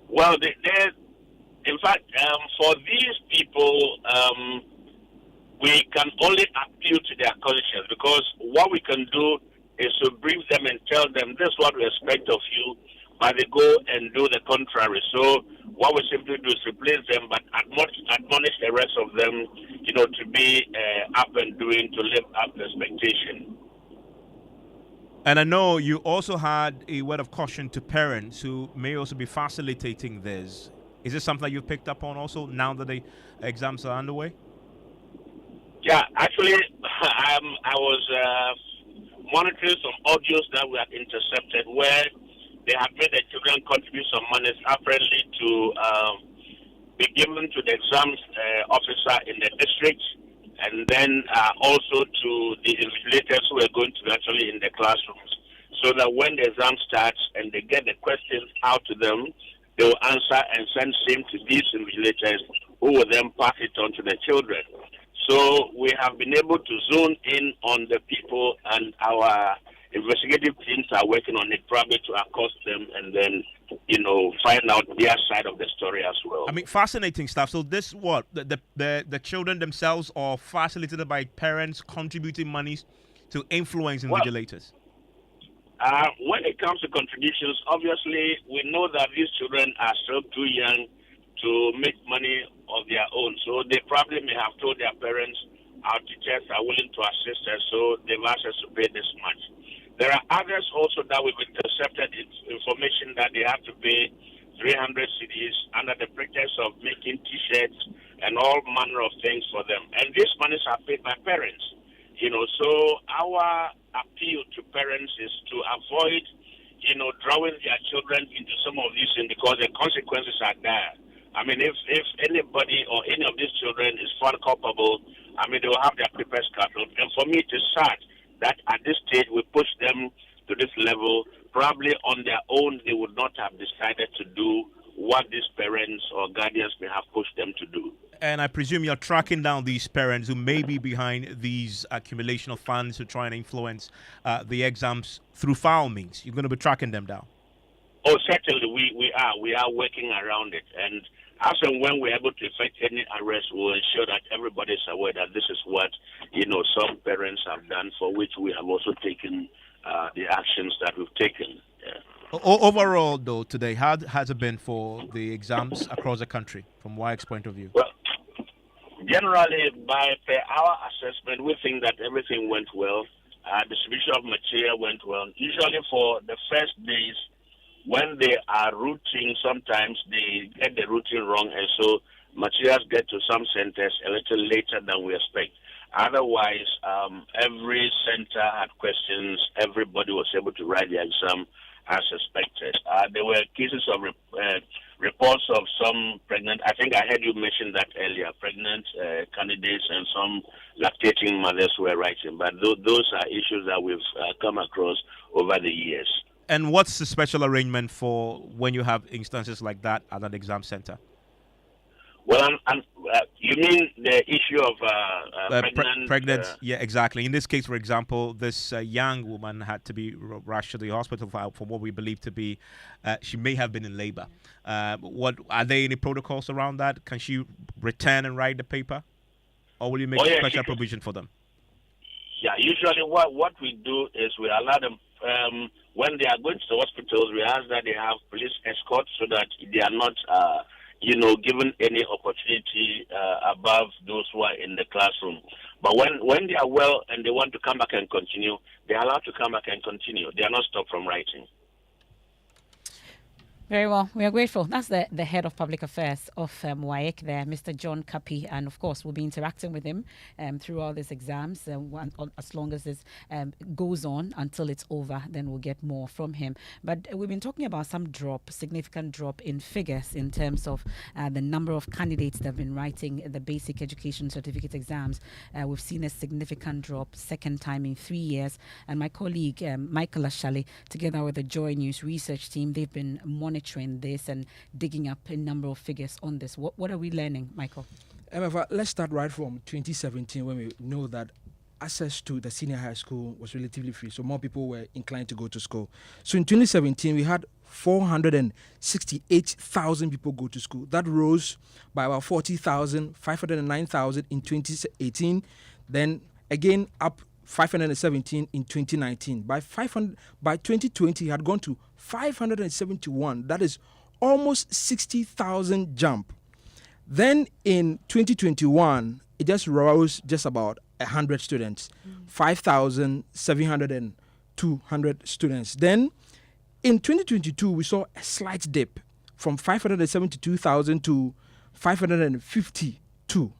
Well, in fact, for these people, we can only appeal to their conscience, because what we can do is to brief them and tell them this is what we expect of you, but they go and do the contrary. So what we simply do is replace them, but admonish the rest of them, to be up and doing, to live up to expectation. And I know you also had a word of caution to parents who may also be facilitating this. Is this something that you've picked up on also now that the exams are underway? Yeah, actually, I was monitoring some audios that we had intercepted where they have made the children contribute some money apparently to be given to the exams officer in the district, and then also to the invigilators who are going to be actually in the classrooms, so that when the exam starts and they get the questions out to them, they will answer and send same to these invigilators who will then pass it on to the children. So we have been able to zone in on the people, and our investigative teams are working on it, probably to accost them and then, find out their side of the story as well. I mean, fascinating stuff. So this what the children themselves are facilitated by parents contributing monies to influence invigilators. When it comes to contributions, obviously we know that these children are still too young to make money of their own. So they probably may have told their parents, our teachers are willing to assist us, so they've asked us to pay this much. There are others also that we've intercepted information that they have to pay 300 cedis under the pretext of making T-shirts and all manner of things for them. And these monies are paid by parents. So our appeal to parents is to avoid, drawing their children into some of these things, because the consequences are dire. I mean, if anybody or any of these children is found culpable, I mean, they will have their papers cut off. And for me, it is sad that at this stage we push them to this level. Probably on their own, they would not have decided to do what these parents or guardians may have pushed them to do. And I presume you're tracking down these parents who may be behind these accumulation of funds to try and influence the exams through foul means. You're going to be tracking them down. Oh, certainly we are working around it, and as and when we're able to effect any arrest, we'll ensure that everybody is aware that this is what some parents have done, for which we have also taken the actions that we've taken. Yeah. Overall, though, today, how has it been for the exams across the country, from WIAC's point of view? Well, generally, by our assessment, we think that everything went well. Distribution of material went well. Usually for the first days, when they are routing, sometimes they get the routing wrong, and so materials get to some centers a little later than we expect. Otherwise, every center had questions. Everybody was able to write the exam as expected. There were cases of reports of some pregnant, I think I heard you mention that earlier, pregnant candidates and some lactating mothers were writing. But those are issues that we've come across over the years. And what's the special arrangement for when you have instances like that at an exam center? Well, you mean the issue of pregnant? Yeah, exactly. In this case, for example, this young woman had to be rushed to the hospital for what we believe to be, she may have been in labor. What are there any protocols around that? Can she return and write the paper, or will you make special provision for them? Yeah, usually what we do is we allow them, when they are going to the hospitals, we ask that they have police escort so that they are not, given any opportunity above those who are in the classroom. But when they are well and they want to come back and continue, they are allowed to come back and continue. They are not stopped from writing. Very well. We are grateful. That's the head of public affairs of WIAC there, Mr. John Kapi. And of course, we'll be interacting with him through all these exams. As long as this goes on until it's over, then we'll get more from him. But we've been talking about some significant drop in figures in terms of the number of candidates that have been writing the basic education certificate exams. We've seen a significant drop, second time in 3 years. And my colleague, Michael Ashali, together with the Joy News research team, they've been monitoring this and digging up a number of figures on this. What are we learning, Michael? Let's start right from 2017, when we know that access to the senior high school was relatively free, so more people were inclined to go to school. So in 2017, we had 468,000 people go to school. That rose by about 40,000, 509,000 in 2018, then again up 517 in 2019. By 2020, it had gone to 571. That is almost 60,000 jump. Then in 2021, it just rose just about 100 students, 5,702 students. Then in 2022, we saw a slight dip, from 572,000 to 552.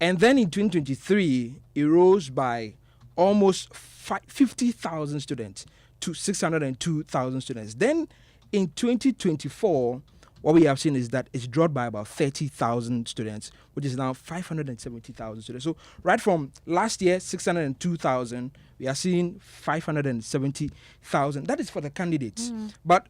And then in 2023, it rose by almost 50,000 students to 602,000 students. Then in 2024, what we have seen is that it's dropped by about 30,000 students, which is now 570,000 students. So right from last year, 602,000, we are seeing 570,000. That is for the candidates. But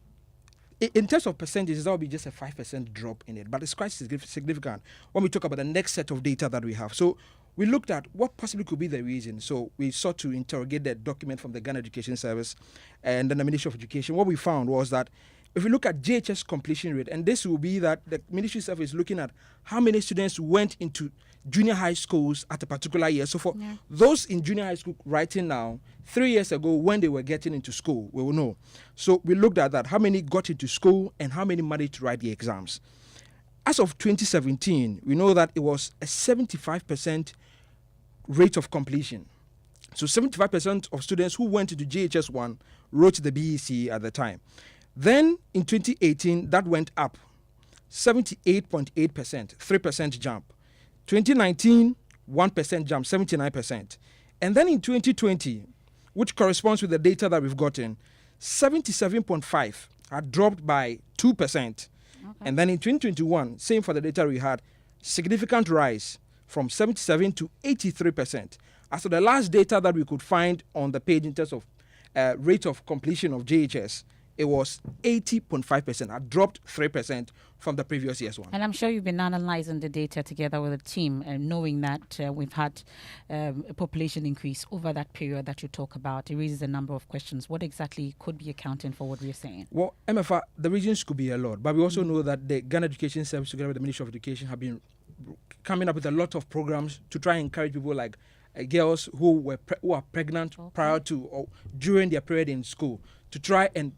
in terms of percentages, that will be just a 5% drop in it. But it's quite significant when we talk about the next set of data that we have. So we looked at what possibly could be the reason. So we sought to interrogate the document from the Ghana Education Service and then the Ministry of Education. What we found was that if we look at JHS completion rate, and this will be that the Ministry itself is looking at how many students went into junior high schools at a particular year. So for those in junior high school writing now, 3 years ago when they were getting into school, we will know. So we looked at that, how many got into school and how many managed to write the exams. As of 2017, we know that it was a 75% rate of completion. So 75% of students who went into JHS1 wrote the BEC at the time. Then in 2018, that went up 78.8%, 3% jump. 2019, 1% jump, 79%. And then in 2020, which corresponds with the data that we've gotten, 77.5 had dropped by 2%. And then in 2021, same for the data we had, significant rise from 77 to 83%. As for the last data that we could find on the page in terms of rate of completion of JHS, it was 80.5%, had dropped 3% from the previous year's one. And I'm sure you've been analyzing the data together with the team and knowing that we've had a population increase over that period that you talk about. It raises a number of questions. What exactly could be accounting for what we're saying? Well, MFR, the reasons could be a lot, but we also know that the Ghana Education Service together with the Ministry of Education have been coming up with a lot of programs to try and encourage people like girls who are pregnant prior to or during their period in school to try and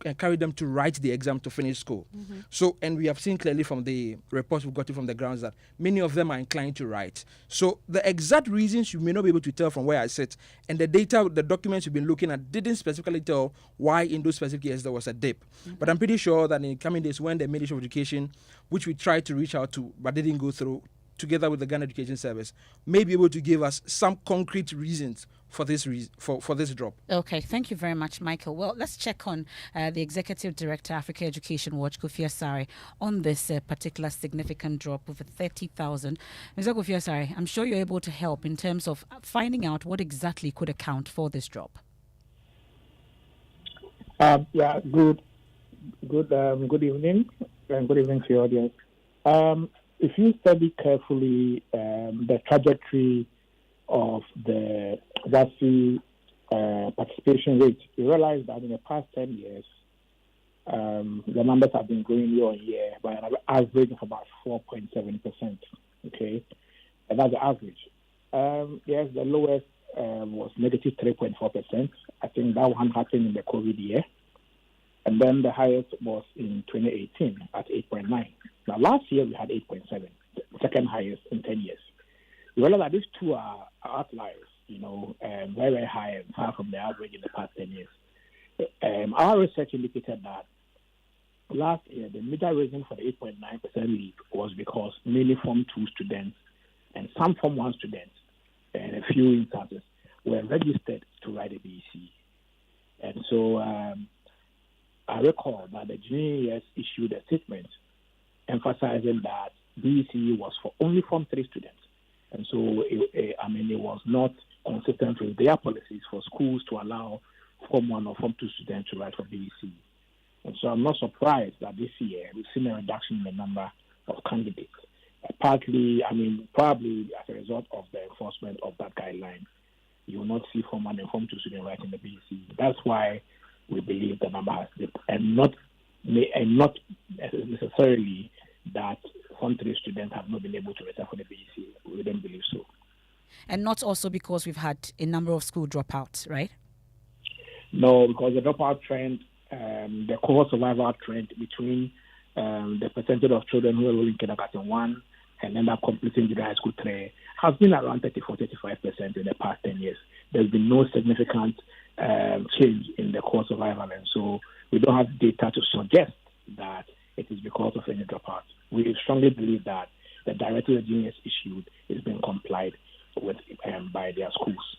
encourage them to write the exam to finish school. So, and we have seen clearly from the reports we've gotten from the grounds that many of them are inclined to write. So the exact reasons you may not be able to tell from where I sit, and the data, the documents you've been looking at didn't specifically tell why in those specific years there was a dip. But I'm pretty sure that in coming days when the Ministry of Education, which we tried to reach out to but didn't go through, together with the Ghana Education Service, may be able to give us some concrete reasons for this for this drop. Okay, thank you very much, Michael. Well, let's check on the Executive Director, Africa Education Watch, Kofi Asare, on this particular significant drop of 30,000. Mr. Kofi Asare, I'm sure you're able to help in terms of finding out what exactly could account for this drop. Yeah, good evening, and good evening to your audience. If you study carefully the trajectory of the WASSCE participation rate, you realize that in the past 10 years, the numbers have been growing year on year by an average of about 4.7%. Okay, and that's the average. Yes, the lowest was negative 3.4%. I think that one happened in the COVID year. And then the highest was in 2018 at 8.9. Now, last year we had 8.7, the second highest in 10 years. You realize that these two are outliers, very, very high and far from the average in the past 10 years. Our research indicated that last year, the major reason for the 8.9% leap was because mainly Form 2 students and some Form 1 students, and a few instances, were registered to write a BEC. And so I recall that the junior issued a statement emphasizing that BEC was for only Form 3 students. And so, it was not consistent with their policies for schools to allow Form 1 or Form 2 students to write for BEC. And so I'm not surprised that this year we've seen a reduction in the number of candidates. Probably as a result of the enforcement of that guideline, you will not see Form 1 and Form 2 students writing the BEC. That's why we believe the number has dipped, and not necessarily that Form 3 students have not been able to register for the BEC. We don't believe so. And not also because we've had a number of school dropouts, right? No, because the dropout trend, the cohort survival trend between the percentage of children who are in kindergarten 1 and end up completing junior high school 3 has been around 34-35% in the past 10 years. There's been no significant change in the cohort survival, and so we don't have data to suggest that it is because of any dropout. We strongly believe that the directive the union has issued is being complied with by their schools.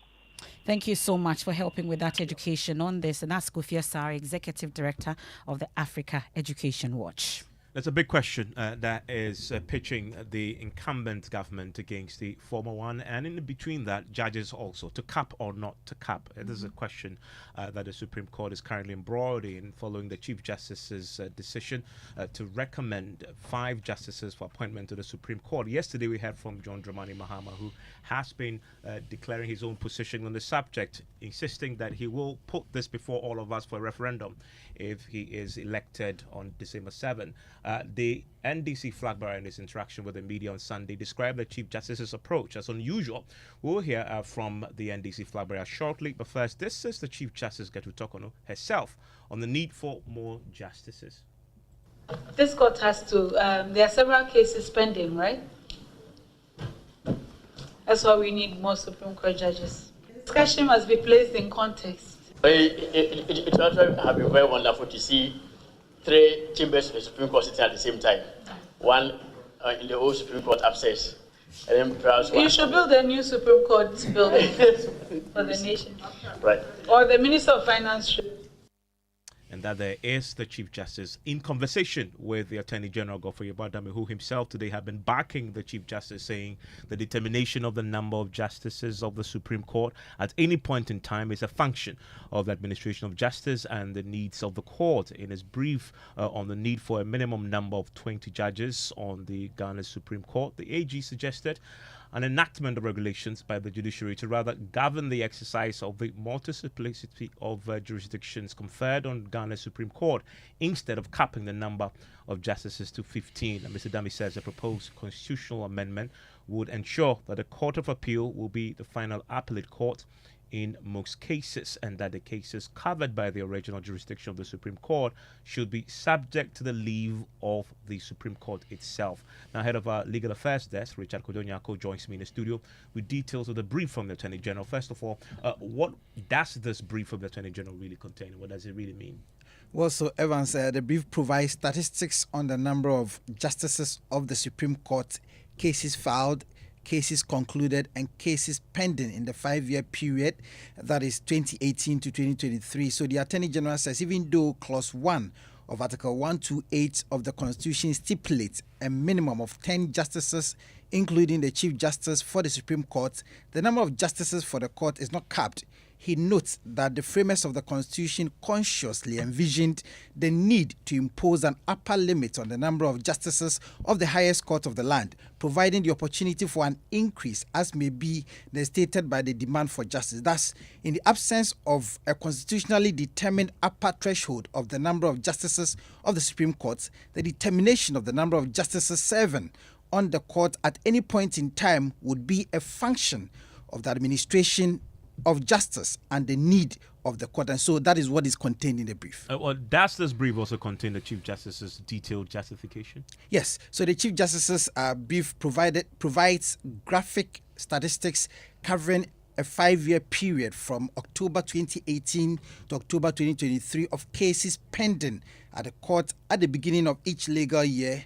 Thank you so much for helping with that education on this. And that's Kofi Asare, Executive Director of the Africa Education Watch. There's a big question that is pitching the incumbent government against the former one, and in between that, judges also, to cap or not to cap. This is a question that the Supreme Court is currently embroiled in following the Chief Justice's decision to recommend 5 justices for appointment to the Supreme Court. Yesterday, we heard from John Dramani Mahama, who has been declaring his own position on the subject, insisting that he will put this before all of us for a referendum if he is elected on December 7. The NDC flag bearer in his interaction with the media on Sunday described the Chief Justice's approach as unusual. We'll hear from the NDC flag bearer shortly, but first, this is the Chief Justice Getu Tokono herself on the need for more justices. This court has to, there are several cases pending, right? That's why we need more Supreme Court judges. Discussion must be placed in context. It would actually have been very wonderful to see 3 chambers of the Supreme Court sitting at the same time. One in the old Supreme Court upstairs, and then perhaps you should build a new Supreme Court building for the nation. Right. Or the Minister of Finance should. And that there is the Chief Justice in conversation with the Attorney General Godfrey Obadame, who himself today have been backing the Chief Justice, saying the determination of the number of justices of the Supreme Court at any point in time is a function of the administration of justice and the needs of the court. In his brief on the need for a minimum number of 20 judges on the Ghana Supreme Court, the AG suggested an enactment of regulations by the judiciary to rather govern the exercise of the multiplicity of jurisdictions conferred on Ghana's Supreme Court instead of capping the number of justices to 15. And Mr. Dami says the proposed constitutional amendment would ensure that the Court of Appeal will be the final appellate court in most cases, and that the cases covered by the original jurisdiction of the Supreme Court should be subject to the leave of the Supreme Court itself. Now, head of our Legal Affairs Desk, Richard Kodonyako, joins me in the studio with details of the brief from the Attorney General. First of all, what does this brief from the Attorney General really contain? What does it really mean? Well, so Evans, the brief provides statistics on the number of justices of the Supreme Court, cases filed, cases concluded, and cases pending in the 5-year period, that is 2018 to 2023. So the Attorney General says even though Clause 1 of Article 128 of the Constitution stipulates a minimum of 10 justices, including the Chief Justice for the Supreme Court, the number of justices for the court is not capped. He notes that the framers of the Constitution consciously envisioned the need to impose an upper limit on the number of justices of the highest court of the land, providing the opportunity for an increase as may be stated by the demand for justice. Thus, in the absence of a constitutionally determined upper threshold of the number of justices of the Supreme Court, the determination of the number of justices serving on the court at any point in time would be a function of the administration of justice and the need of the court. And so that is what is contained in the brief. Well, does this brief also contain the Chief Justice's detailed justification? Yes. So the Chief Justice's brief provides graphic statistics covering a 5-year period from October 2018 to October 2023 of cases pending at the court at the beginning of each legal year,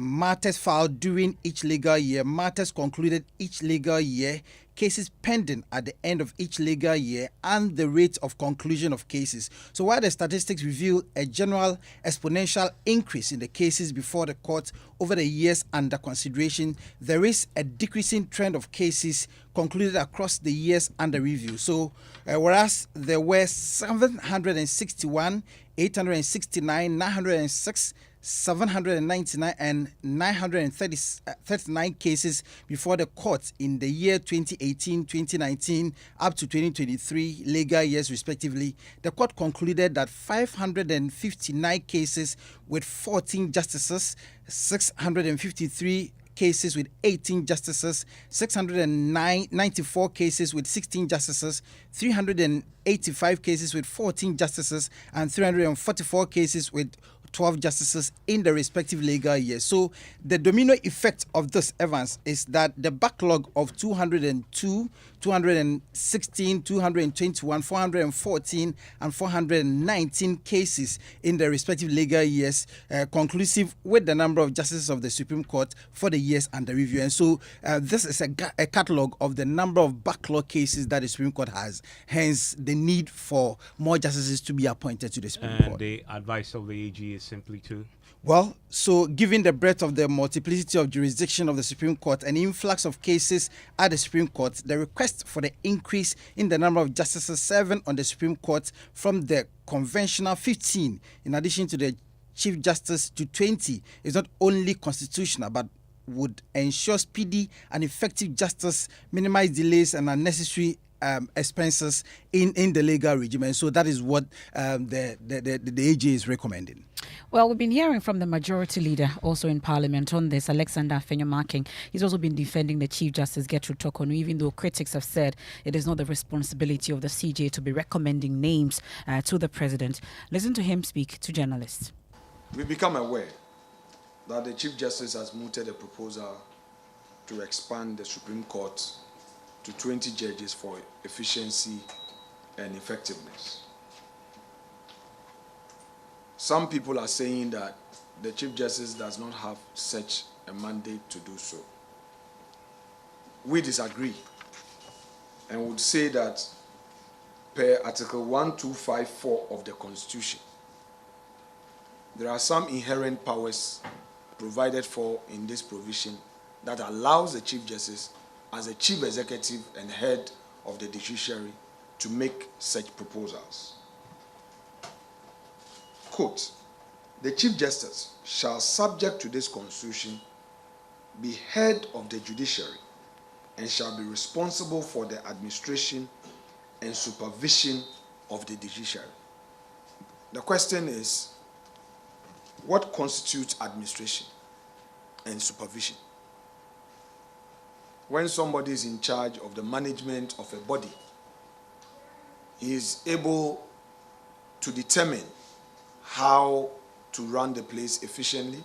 matters filed during each legal year, matters concluded each legal year, cases pending at the end of each legal year, and the rate of conclusion of cases. So while the statistics reveal a general exponential increase in the cases before the court over the years under consideration, there is a decreasing trend of cases concluded across the years under review. So whereas there were 761, 869, 906, 799 and 939 cases before the court in the year 2018, 2019 up to 2023 legal years respectively, the court concluded that 559 cases with 14 justices, 653 cases with 18 justices, 694 cases with 16 justices, 385 cases with 14 justices, and 344 cases with 12 justices in the respective legal years. So the domino effect of this, Evans, is that the backlog of 202, 216, 221, 414, and 419 cases in the respective legal years, conclusive with the number of justices of the Supreme Court for the years under review. And so this is a catalogue of the number of backlog cases that the Supreme Court has, hence the need for more justices to be appointed to the Supreme Court. And the advice of the AG is simply to? Well, so given the breadth of the multiplicity of jurisdiction of the Supreme Court and influx of cases at the Supreme Court, the request for the increase in the number of justices serving on the Supreme Court from the conventional 15, in addition to the Chief Justice, to 20 is not only constitutional but would ensure speedy and effective justice, minimize delays and unnecessary expenses in the legal regime. And so that is what the AG is recommending. Well, we've been hearing from the majority leader also in Parliament on this, Alexander Afenyo-Markin. He's also been defending the Chief Justice, Gertrude Tokonu, even though critics have said it is not the responsibility of the CJ to be recommending names to the President. Listen to him speak to journalists. We become aware that the Chief Justice has mooted a proposal to expand the Supreme Court to 20 judges for efficiency and effectiveness. Some people are saying that the Chief Justice does not have such a mandate to do so. We disagree and would say that per Article 1254 of the Constitution, there are some inherent powers provided for in this provision that allows the Chief Justice as a chief executive and head of the judiciary to make such proposals. Quote, the Chief Justice shall, subject to this Constitution, be head of the judiciary and shall be responsible for the administration and supervision of the judiciary. The question is, what constitutes administration and supervision? When somebody is in charge of the management of a body, he is able to determine how to run the place efficiently,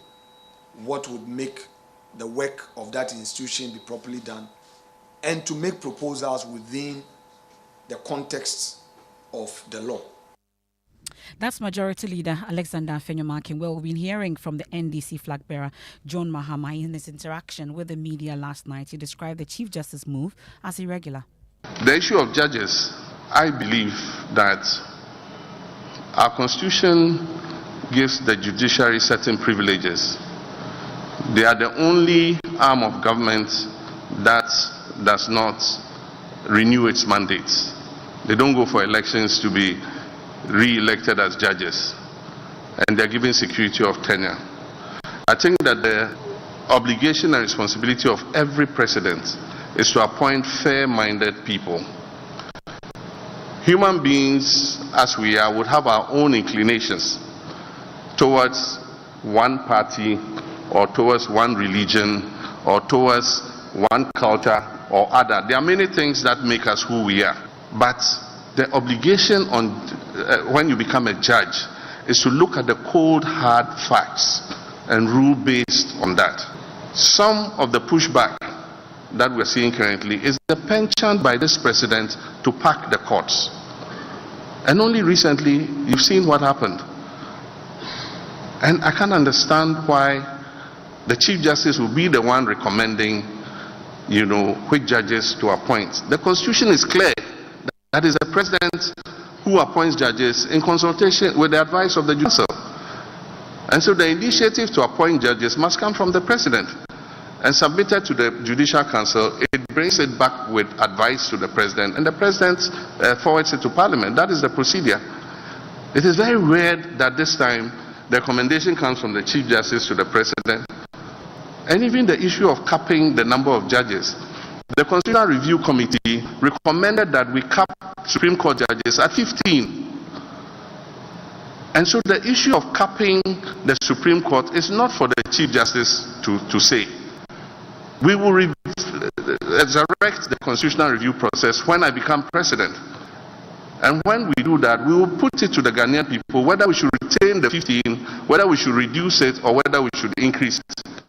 what would make the work of that institution be properly done, and to make proposals within the context of the law. That's Majority Leader Alexander Afenyo-Markin. Well, we've been hearing from the NDC flag bearer, John Mahama, in his interaction with the media last night. He described the Chief Justice move as irregular. The issue of judges, I believe that our Constitution gives the judiciary certain privileges. They are the only arm of government that does not renew its mandates. They don't go for elections to be re-elected as judges, and they're given security of tenure. I think that the obligation and responsibility of every president is to appoint fair-minded people. Human beings, as we are, would have our own inclinations towards one party or towards one religion or towards one culture or other. There are many things that make us who we are, but the obligation on when you become a judge is to look at the cold hard facts and rule based on that. Some of the pushback that we're seeing currently is the penchant by this president to pack the courts. And only recently you've seen what happened. And I can't understand why the Chief Justice will be the one recommending, which judges to appoint. The Constitution is clear. That is the president who appoints judges in consultation with the advice of the council. And so the initiative to appoint judges must come from the president and submitted to the Judicial Council. It brings it back with advice to the president, and the president forwards it to Parliament. That is the procedure. It is very weird that this time the recommendation comes from the Chief Justice to the president, and even the issue of capping the number of judges. The Constitutional Review Committee recommended that we cap Supreme Court judges at 15. And so the issue of capping the Supreme Court is not for the Chief Justice to say. We will resurrect the Constitutional Review process when I become president. And when we do that, we will put it to the Ghanaian people whether we should retain the 15, whether we should reduce it, or whether we should increase it.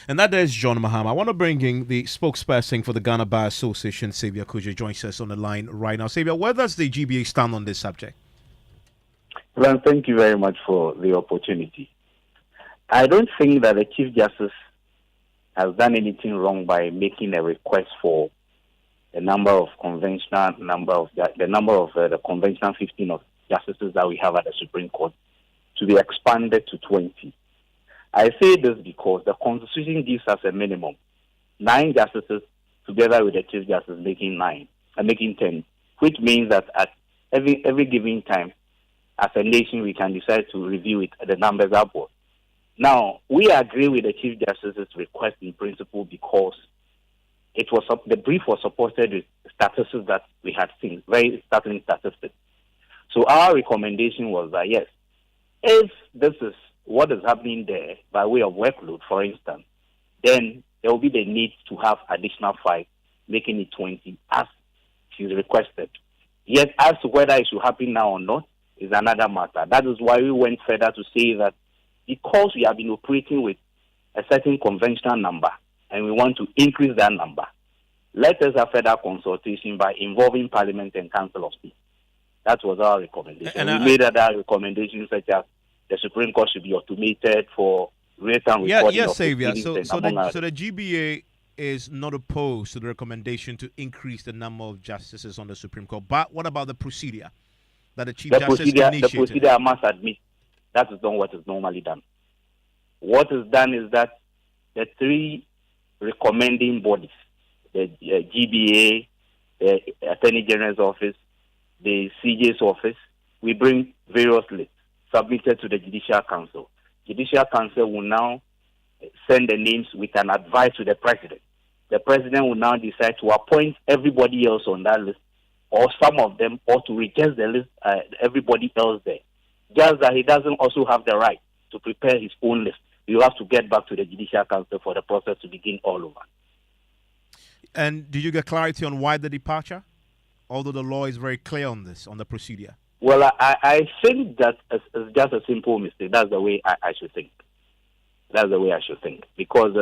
And that is John Mahama. I want to bring in the spokesperson for the Ghana Bar Association, Xavier Kujo, joins us on the line right now. Xavier, where does the GBA stand on this subject? Well, thank you very much for the opportunity. I don't think that the Chief Justice has done anything wrong by making a request for the number of the conventional 15 of justices that we have at the Supreme Court to be expanded to 20. I say this because the Constitution gives us a minimum 9 justices together with the Chief Justice making 10, which means that at every given time, as a nation, we can decide to review it, the numbers upward. Now, we agree with the Chief Justice's request in principle because the brief was supported with statistics that we had seen, very startling statistics. So our recommendation was that, yes, if this is what is happening there by way of workload, for instance, then there will be the need to have additional 5, making it 20, as she's requested. Yes, as to whether it should happen now or not is another matter. That is why we went further to say that because we have been operating with a certain conventional number and we want to increase that number, let us have further consultation by involving Parliament and Council of State. That was our recommendation. And we made other recommendations such as the Supreme Court should be automated for real-time recording. Yes, Xavier. So the GBA is not opposed to the recommendation to increase the number of justices on the Supreme Court. But what about the procedure that the Chief Justice initiated? The procedure, I must admit, that is not what is normally done. What is done is that the 3 recommending bodies, the GBA, the Attorney General's office, the CJ's office, we bring various lists submitted to the Judicial Council. Judicial Council will now send the names with an advice to the President. The President will now decide to appoint everybody else on that list, or some of them, or to reject the list, everybody else there. Just that he doesn't also have the right to prepare his own list. You have to get back to the Judicial Council for the process to begin all over. And did you get clarity on why the departure? Although the law is very clear on this, on the procedure. Well, I think that it's just a simple mistake. That's the way I should think. That's the way I should think. Because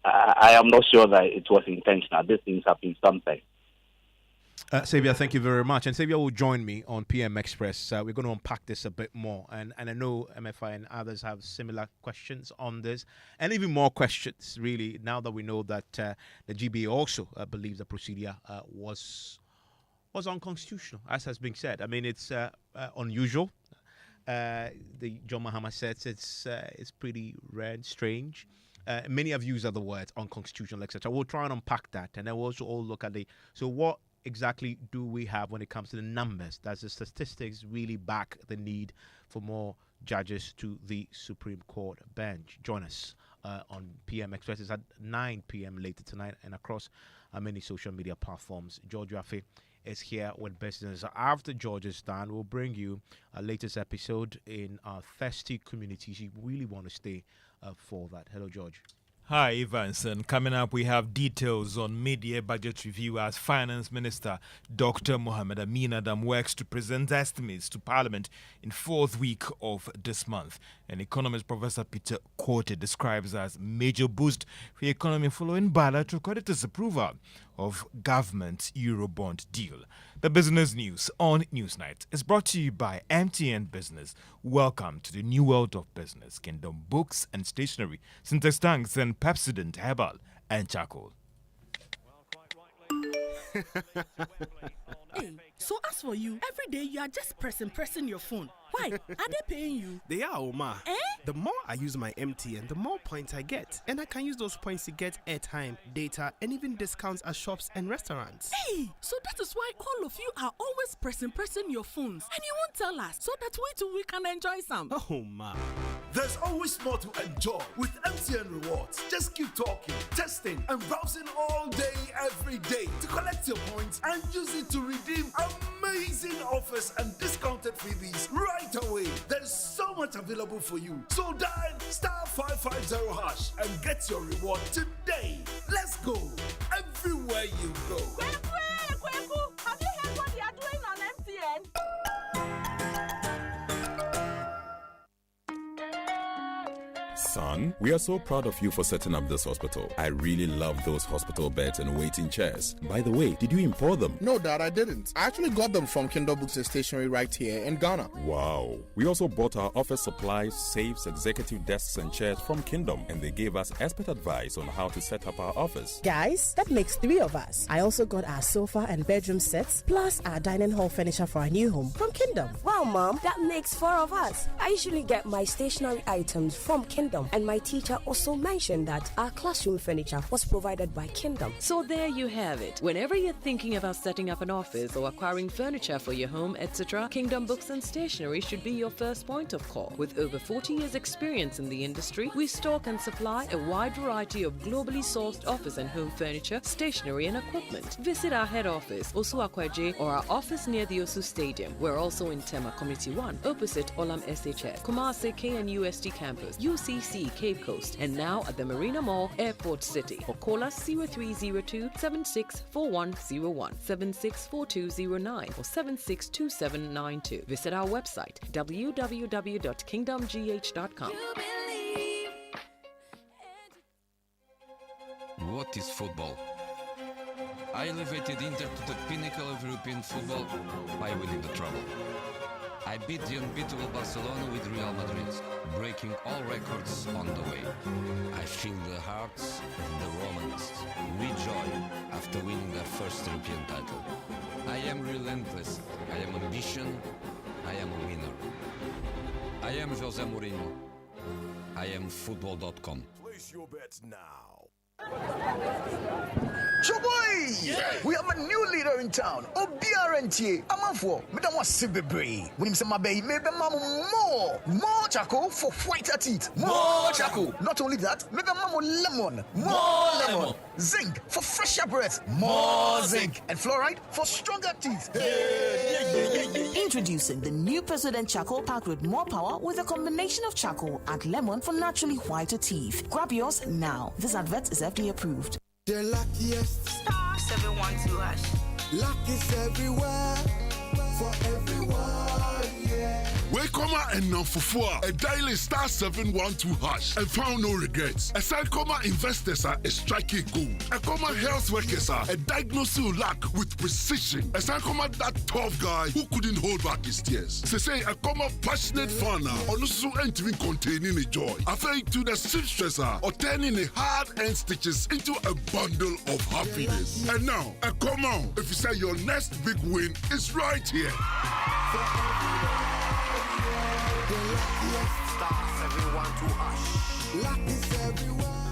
I am not sure that it was intentional. These things happen sometimes. Xavier, thank you very much. And Xavier will join me on PM Express. We're going to unpack this a bit more. And I know MFI and others have similar questions on this. And even more questions, really, now that we know that the GBA also believes the procedure was unconstitutional, as has been said. I mean, it's unusual. The John Mahama says it's pretty rare and strange. Many have used other words, unconstitutional, etc. We'll try and unpack that, and then we'll also all look at so what exactly do we have when it comes to the numbers? Does the statistics really back the need for more judges to the Supreme Court bench? Join us on PM Express. It's at 9 p.m. later tonight and across many social media platforms. George Rafe is here with business. After George is done, we'll bring you a latest episode in our thirsty communities. You really want to stay for that. Hello, George. Hi, Evans. And coming up, we have details on mid-year budget review as Finance Minister Dr. Mohamed Amin Adam works to present estimates to Parliament in 4th week of this month. And economist Professor Peter Quote describes as major boost for the economy following bilateral creditors' approval of government Eurobond deal. The business news on Newsnight is brought to you by MTN Business. Welcome to the new world of business. Kingdom Books and Stationery, Syntax Tanks and Pepsodent Herbal and Charcoal. Hey, so as for you, every day you are just pressing your phone. Why? Are they paying you? They are, Oma. Eh? The more I use my MTN, the more points I get. And I can use those points to get airtime, data, and even discounts at shops and restaurants. Hey, so that is why all of you are always pressing your phones. And you won't tell us, so that we can enjoy some. Oh, ma. There's always more to enjoy with MTN Rewards. Just keep talking, testing, and browsing all day, every day to collect your points and use it to redeem amazing offers and discounted freebies right away. There's so much available for you. So dial *550# and get your reward today. Let's go. Everywhere you go. Kweku, have you heard what they are doing on MTN? son. We are so proud of you for setting up this hospital. I really love those hospital beds and waiting chairs. By the way, did you import them? No, Dad, I didn't. I actually got them from Kindle Books and Stationery right here in Ghana. Wow. We also bought our office supplies, safes, executive desks and chairs from Kingdom, and they gave us expert advice on how to set up our office. Guys, that makes 3 of us. I also got our sofa and bedroom sets, plus our dining hall furniture for our new home from Kingdom. Wow, Mom, that makes 4 of us. I usually get my stationery items from Kingdom, and my teacher also mentioned that our classroom furniture was provided by Kingdom. So there you have it. Whenever you're thinking about setting up an office or acquiring furniture for your home, etc., Kingdom Books and Stationery should be your first point of call. With over 40 years experience in the industry, we stock and supply a wide variety of globally sourced office and home furniture, stationery and equipment. Visit our head office, Osu Akwaje, or our office near the Osu Stadium. We're also in Tema Community 1, opposite Olam SHS, Kumasi KNUST Campus, UCC Cape Coast, and now at the Marina Mall, Airport City. Or call us 0302 764101, 764209, or 762792. Visit our website www.kingdomgh.com. What is football? I elevated Inter to the pinnacle of European football by winning the treble. I beat the unbeatable Barcelona with Real Madrid, breaking all records on the way. I feel the hearts of the Romanists rejoice after winning their first European title. I am relentless. I am ambition. I am a winner. I am Jose Mourinho. I am football.com. Place your bets now. Choboy! Yeah. We have a new leader in town. Obiarenti. Amanfo. Madam was Sibebre. When him say my baby, maybe more charcoal for whiter teeth. More charcoal. Not only that, maybe lemon. More lemon. Zinc for fresher breath. More zinc. And fluoride for stronger teeth. Introducing the new President Charcoal Pack with more power with a combination of charcoal and lemon for naturally whiter teeth. Grab yours now. This advert is FDA approved. The luckiest star 712 hash. Luck is everywhere for everyone, yeah. Welcome and now for a daily star 712 hash and found no regrets. A side comma investors are a striking gold. A comma health workers are a diagnosing luck with precision. A side comma that tough guy who couldn't hold back his tears. Say a comma passionate fan or also entering containing a joy. After to the seamstresser or turning a hard-earned stitches into a bundle of happiness. And now a comma if you say your next big win is right here.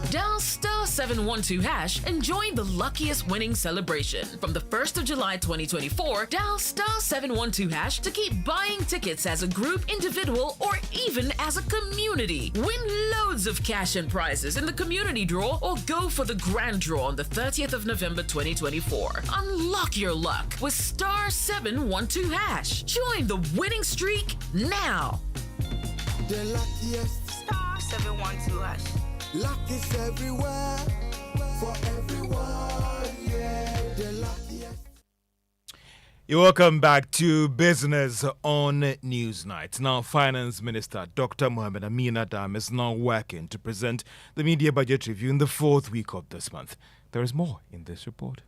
Dial star 712 hash and join the luckiest winning celebration. From the 1st of July 2024, dial star 712 hash to keep buying tickets as a group, individual, or even as a community. Win loads of cash and prizes in the community draw or go for the grand draw on the 30th of November 2024. Unlock your luck with star 712 hash. Join the winning streak now. The luckiest star 712 hash. Luck is everywhere for everyone, yeah. The luckiest. You're welcome back to Business on Newsnight. Now, Finance Minister Dr. Mohamed Amin Adam is now working to present the media budget review in the 4th week of this month. There is more in this report.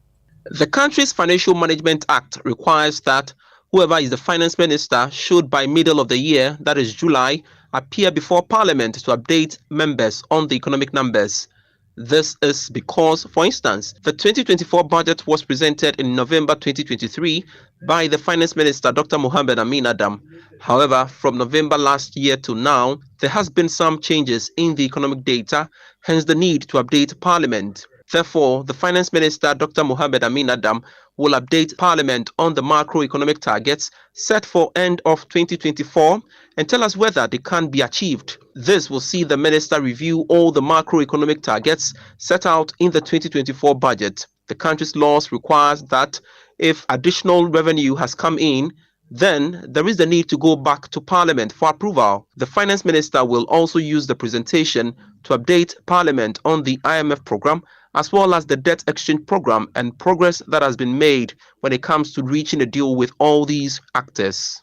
The country's Financial Management Act requires that whoever is the finance minister should, by middle of the year, that is July, appear before Parliament to update members on the economic numbers. This is because, for instance, the 2024 budget was presented in November 2023 by the Finance Minister Dr. Mohamed Amin Adam. However, from November last year to now, there has been some changes in the economic data, hence the need to update Parliament. Therefore, the Finance Minister Dr. Mohamed Amin Adam will update Parliament on the macroeconomic targets set for end of 2024 and tell us whether they can be achieved. This will see the minister review all the macroeconomic targets set out in the 2024 budget. The country's laws requires that if additional revenue has come in, then there is the need to go back to Parliament for approval. The Finance Minister will also use the presentation to update Parliament on the IMF program as well as the debt exchange program and progress that has been made when it comes to reaching a deal with all these actors.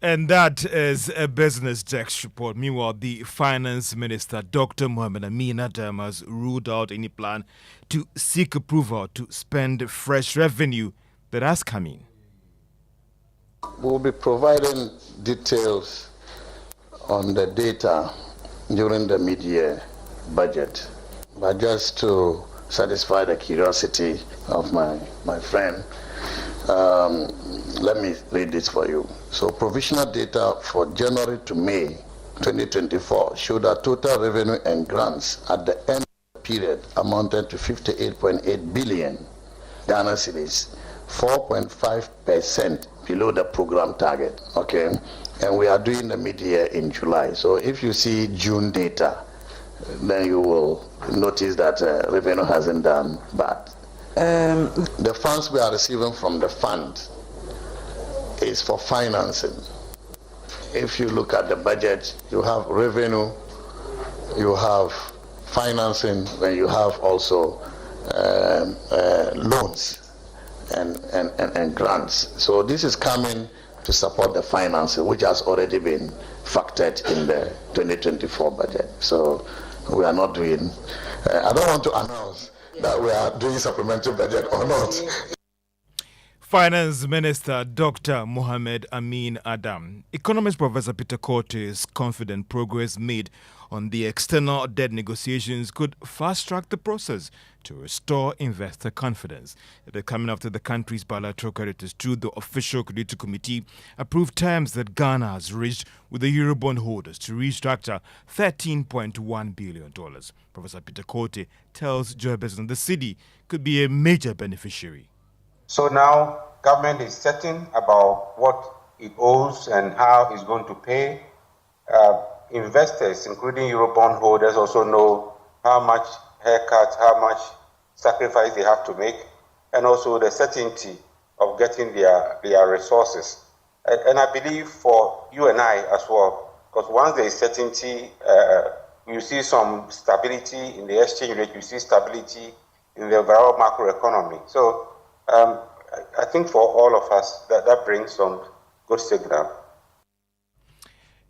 And that is a Business Desk report. Meanwhile, the Finance Minister, Dr. Mohamed Amin Adam, has ruled out any plan to seek approval to spend fresh revenue that has come in. We'll be providing details on the data during the mid-year budget. But just to satisfy the curiosity of my friend, let me read this for you. So provisional data for January to May 2024 showed that total revenue and grants at the end of the period amounted to 58.8 billion Ghana cedis, 4.5% below the program target. Okay, and we are doing the mid-year in July. So if you see June data, then you will notice that revenue hasn't done bad. The funds we are receiving from the fund is for financing. If you look at the budget, you have revenue, you have financing, and you have also loans and grants. So this is coming to support the financing, which has already been factored in the 2024 budget. So we are not doing, I don't want to announce that we are doing supplementary budget or not. Finance Minister Dr. Mohamed Amin Adam. Economist Professor Peter Korte is confident progress made on the external debt negotiations could fast-track the process to restore investor confidence. They're coming after the country's bilateral creditors through the official credit committee approved terms that Ghana has reached with the Eurobond holders to restructure $13.1 billion. Professor Peter Korte tells Joy Business the city could be a major beneficiary. So now government is setting about what it owes and how it's going to pay. Investors, including Eurobond holders, also know how much haircut, how much sacrifice they have to make, and also the certainty of getting their resources. And I believe for you and I as well, because once there is certainty, you see some stability in the exchange rate, you see stability in the overall macroeconomy. So I think for all of us, that brings some good signal.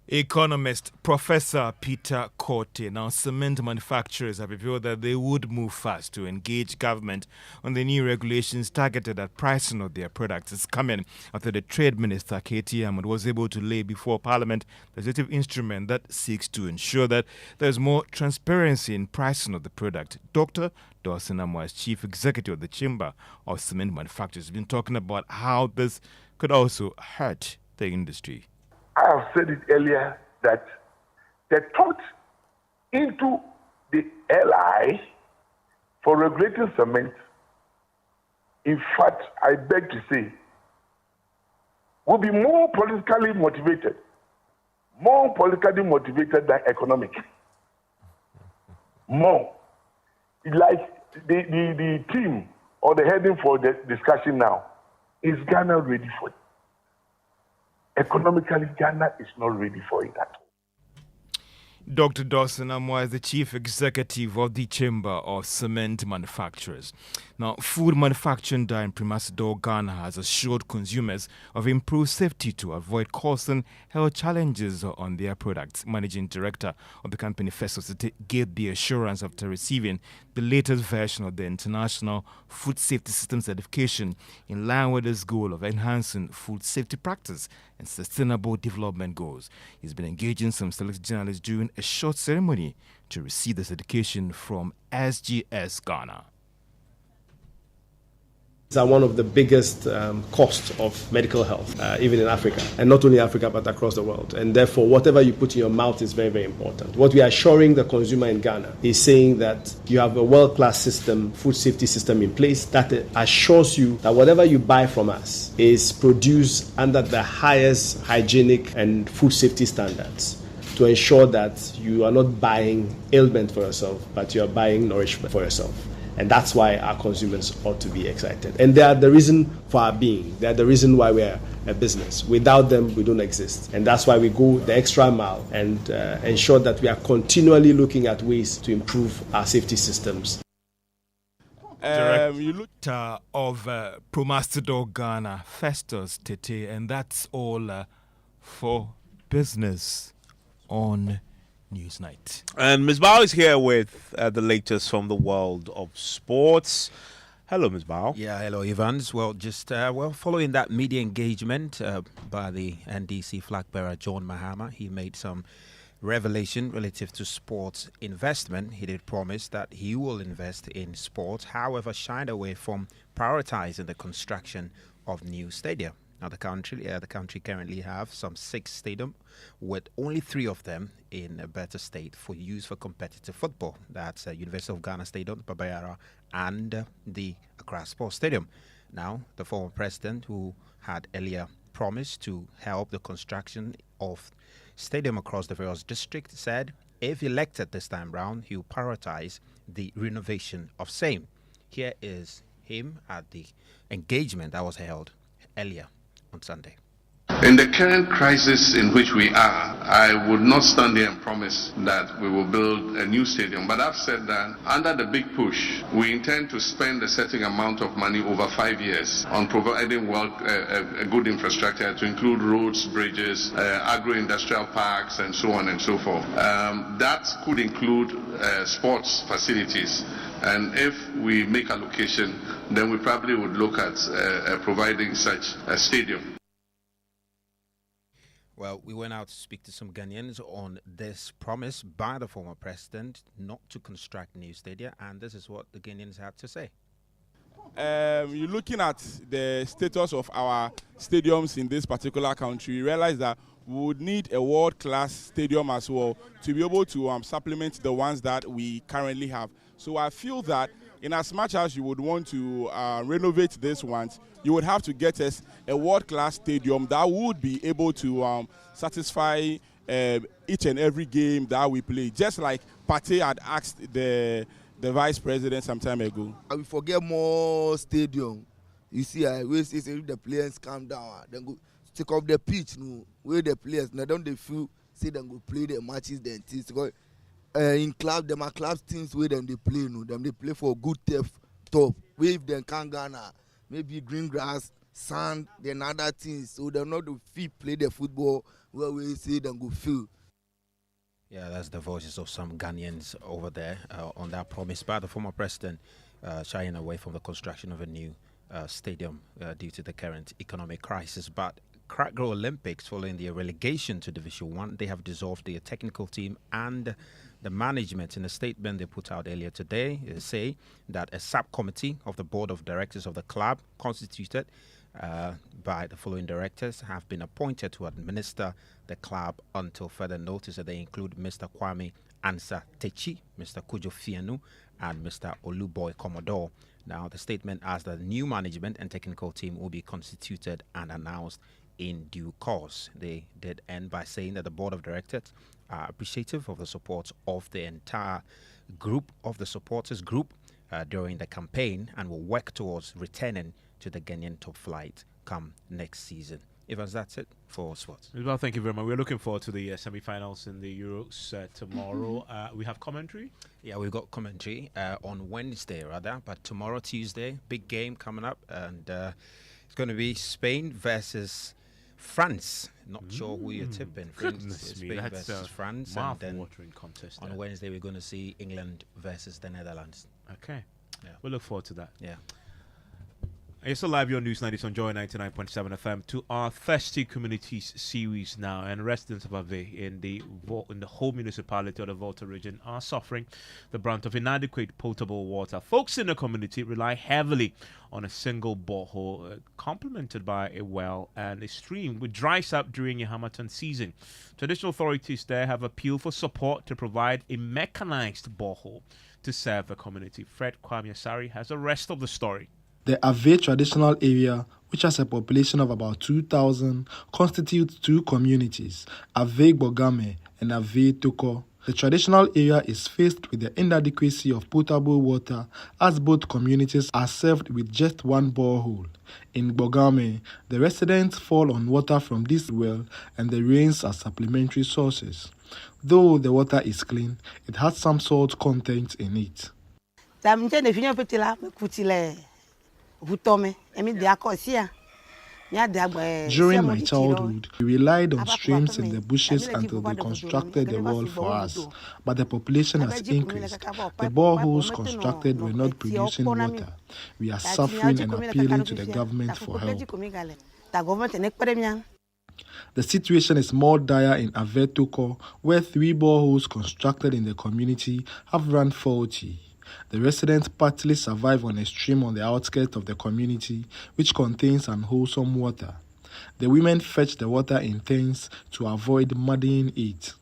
Economist Professor Peter Korte. Now, cement manufacturers have revealed that they would move fast to engage government on the new regulations targeted at pricing of their products. It's coming after the Trade Minister, K.T. Ahmed, was able to lay before Parliament the legislative instrument that seeks to ensure that there's more transparency in pricing of the product. Dr. Dawson Amwa, as Chief Executive of the Chamber of Cement Manufacturers, has been talking about how this could also hurt the industry. I have said it earlier that the thought into the LI for regulating cement, in fact, I beg to say, will be more politically motivated than economic. More. Like the team or the heading for the discussion now, is Ghana ready for it? Economically, Ghana is not ready for it at all. Dr. Dawson Amwa is the Chief Executive of the Chamber of Cement Manufacturers. Now, food manufacturing in Primasidor, Ghana has assured consumers of improved safety to avoid causing health challenges on their products. Managing Director of the company, First Society, gave the assurance after receiving the latest version of the International Food Safety System certification in line with its goal of enhancing food safety practice and sustainable development goals. He's been engaging some select journalists during a short ceremony to receive the certification from SGS Ghana. Are one of the biggest costs of medical health, even in Africa, and not only Africa but across the world. And therefore, whatever you put in your mouth is very, very important. What we are assuring the consumer in Ghana is saying that you have a world-class system, food safety system in place that assures you that whatever you buy from us is produced under the highest hygienic and food safety standards, to ensure that you are not buying ailment for yourself, but you are buying nourishment for yourself. And that's why our consumers ought to be excited. And they are the reason for our being. They are the reason why we are a business. Without them, we don't exist. And that's why we go the extra mile and ensure that we are continually looking at ways to improve our safety systems. Director of Promastidor Ghana, Festus Tete, and that's all for business on Newsnight. And Ms. Bao is here with the latest from the world of sports. Hello, Ms. Bao. Yeah, hello, Evans. Well, just following that media engagement by the NDC flag bearer John Mahama, he made some revelation relative to sports investment. He did promise that he will invest in sports, however, shied away from prioritizing the construction of new stadium. Now, the country currently have some 6 stadiums, with only 3 of them in a better state for use for competitive football. That's University of Ghana Stadium, Babayara, and the Accra Sports Stadium. Now, the former president, who had earlier promised to help the construction of stadium across the various districts, said if elected this time round, he will prioritize the renovation of same. Here is him at the engagement that was held earlier on Sunday. In the current crisis in which we are, I would not stand here and promise that we will build a new stadium. But I've said that under the big push, we intend to spend a certain amount of money over 5 years on providing a good infrastructure to include roads, bridges, agro-industrial parks, and so on and so forth. That could include sports facilities. And if we make allocation, then we probably would look at providing such a stadium. Well, we went out to speak to some Ghanaians on this promise by the former president not to construct new stadia, and this is what the Ghanaians had to say. You're looking at the status of our stadiums in this particular country, you realize that we would need a world-class stadium as well to be able to supplement the ones that we currently have. So I feel that in as much as you would want to renovate these ones, you would have to get us a world-class stadium that would be able to satisfy each and every game that we play, just like Pate had asked the vice president some time ago. I will forget more stadium. You see, I always say if the players calm down, then go take off the pitch, where the players, now don't they feel, say them go play the matches, then things. In club, them are club teams where them they play, them they play for good top. Wave them can Ghana, maybe green grass, sand, then other things. So they're not the fit play the football where we say them go feel. Yeah, that's the voices of some Ghanaians over there on that promise by the former president, shying away from the construction of a new stadium due to the current economic crisis. But Crackgrow Olympics, following their relegation to Division 1, they have dissolved their technical team and the management. In a statement they put out earlier today, they say that a subcommittee of the board of directors of the club, constituted by the following directors, have been appointed to administer the club until further notice. That they include Mr. Kwame Ansa Techi, Mr. Kujo Fienu, and Mr. Oluboy Commodore. Now, the statement adds that the new management and technical team will be constituted and announced in due course. They did end by saying that the board of directors are appreciative of the support of the entire group of the supporters group during the campaign and will work towards returning to the Ghanaian top flight come next season. Evans, that's it for sports. Well, thank you very much. We're looking forward to the semi-finals in the Euros tomorrow. We have commentary? Yeah, we've got commentary on Wednesday, rather. But tomorrow, Tuesday, big game coming up. And it's going to be Spain versus France. Not sure who you're tipping. Spain versus France. And then contest on Wednesday, we're going to see England versus the Netherlands. Okay. Yeah. We'll look forward to that. Yeah. It's still live here on Newsnight. It's on Joy 99.7 FM to our Thirsty Communities series now. And residents of Ave in the whole municipality of the Volta region are suffering the brunt of inadequate potable water. Folks in the community rely heavily on a single borehole, complemented by a well and a stream, which dries up during a Hamilton season. Traditional authorities there have appealed for support to provide a mechanized borehole to serve the community. Fred Kwame Asari has the rest of the story. The Ave traditional area, which has a population of about 2,000, constitutes 2 communities, Ave Bogame and Ave Toko. The traditional area is faced with the inadequacy of potable water, as both communities are served with just one borehole. In Bogame, the residents fall on water from this well and the rains are supplementary sources. Though the water is clean, it has some salt content in it. Vutome, emi de akosia. During my childhood, we relied on streams in the bushes until they constructed the wall for us, but the population has increased. The boreholes constructed were not producing water. We are suffering and appealing to the government for help. The situation is more dire in Avetoko, where 3 boreholes constructed in the community have run faulty. The residents partly survive on a stream on the outskirts of the community, which contains unwholesome water. The women fetch the water in tanks to avoid muddying it.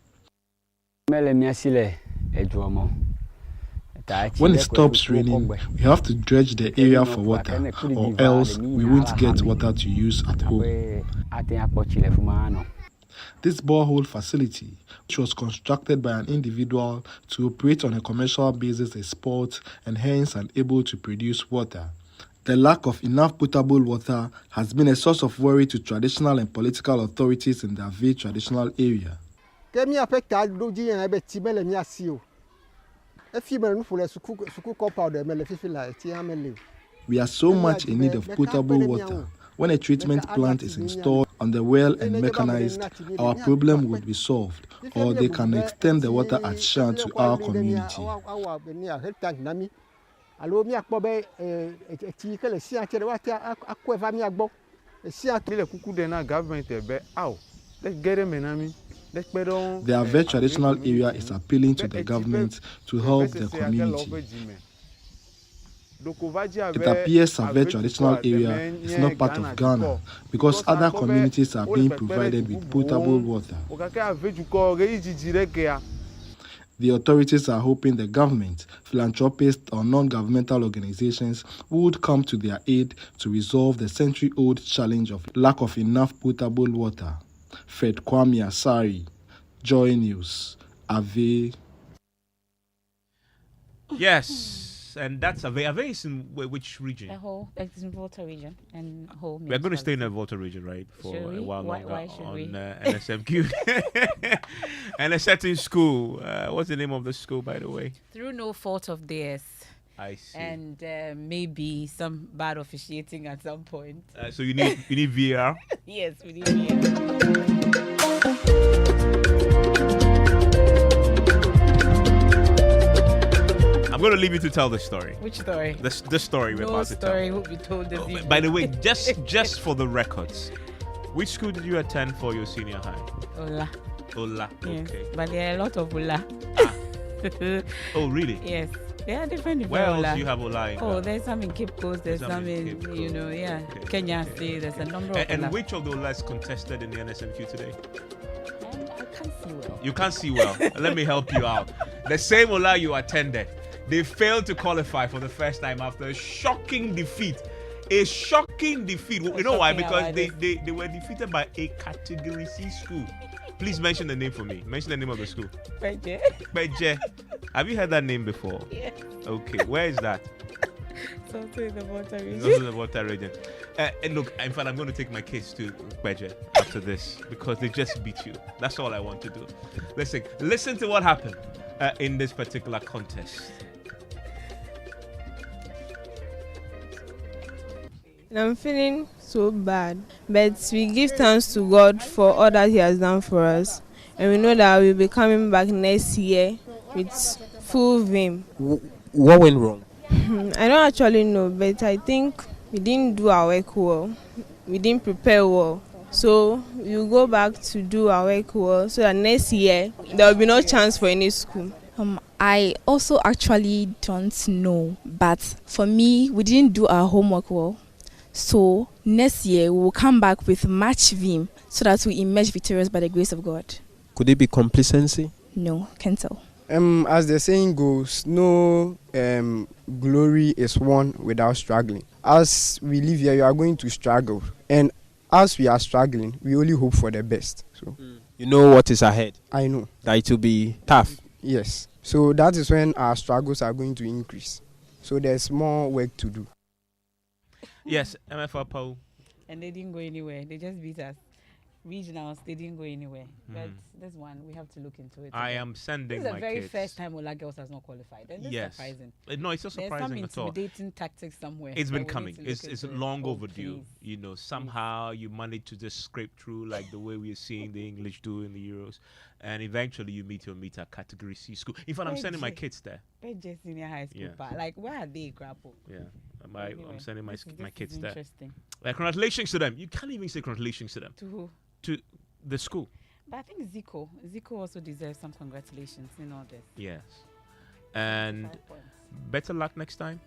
When it stops raining, we have to dredge the area for water, or else we won't get water to use at home. This borehole facility, which was constructed by an individual to operate on a commercial basis, is sport and hence unable to produce water. The lack of enough potable water has been a source of worry to traditional and political authorities in the Ave traditional area. We are so much in need of potable water. When a treatment plant is installed on the well and mechanized, our problem would be solved, or they can extend the water at Shan to our community. The Ave traditional area is appealing to the government to help the community. It appears Ave traditional area is not part of Ghana because other communities are being provided with potable water. The authorities are hoping the government, philanthropists or non-governmental organizations would come to their aid to resolve the century-old challenge of lack of enough potable water. Fred Kwame Asari, Joy News, Ave. Yes. And that's Ave. Ave is in which region? The whole, it's in Volta region and whole. We're going to stay in the Volta region, right, for a while longer why should on we? NSMQ. And a certain school. What's the name of the school, by the way? Through no fault of theirs. I see. And maybe some bad officiating at some point. So you need VR? Yes, we need VR. I'm going to leave you to tell the story. Which story? The story we're about to tell. No story will be told this evening. By the way, just for the records, which school did you attend for your senior high? Ola. Ola, Yes, okay. but there are a lot of Ola. Oh, really? Yes. They are different. Where else Ola. do you have Ola in Oh, Ghana? there's some in Cape Coast, there's some in, Kenya State, there's a number of And Ola. which of the Olas contested in the NSMQ today? I can't see well. You can't see well. Let me help you out. The same Ola you attended, they failed to qualify for the first time after a shocking defeat. A shocking defeat. You know why? Because they were defeated by a Category C school. Please mention the name for me. Mention the name of the school. Beje. Beje. Have you heard that name before? Yes. Okay. Where is that? It's also in the Volta region. It's also in the Volta region. And look, in fact, I'm going to take my case to Beje after this because they just beat you. That's all I want to do. Listen to what happened in this particular contest. I'm feeling so bad, but we give thanks to God for all that He has done for us, and we know that we'll be coming back next year with full vim. What went wrong? I don't actually know, but I think we didn't do our work well. We didn't prepare well, so we'll go back to do our work well, so that next year there will be no chance for any school. I also actually don't know, but for me, we didn't do our homework well. So next year we will come back with much vim so that we emerge victorious by the grace of God. Could it be complacency? No, can't tell. As the saying goes, no glory is won without struggling. As we live here, you are going to struggle, and as we are struggling, we only hope for the best. So you know what is ahead. I know that it will be tough. Yes. So that is when our struggles are going to increase. So there's more work to do. Yes, MFR Paul. And they didn't go anywhere. They just beat us. regionals, they didn't go anywhere. But this one, we have to look into it. I am sending this is my the very kids. first time Ola Girls has not qualified. And it's surprising. No, it's not surprising There's at all. some intimidating tactics somewhere. It's been coming. It's long overdue. You know, somehow you manage to just scrape through like the way we're seeing the English do in the Euros, and eventually you meet a category C school. In fact, I'm sending my kids there. Beje Senior High School. Like, where are they, Grapple? Yeah, I'm sending my kids there. Interesting. Congratulations to them. You can't even say congratulations to them. To who? To the school. But I think Zico also deserves some congratulations in all this. Yes. And better luck next time.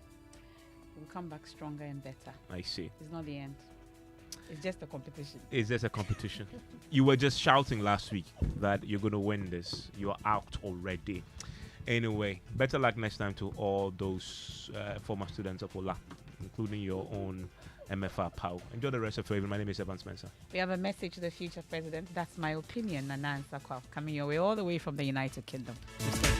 We'll come back stronger and better. I see. It's not the end. It's just a competition. It's just a competition. You were just shouting last week that you're going to win this. You're out already. Anyway, better luck next time to all those former students of Ola, including your own MFR POW. Enjoy the rest of your evening. My name is Evan Spencer. We have a message to the future president. That's my opinion, Nana Nsakwa, coming your way all the way from the United Kingdom.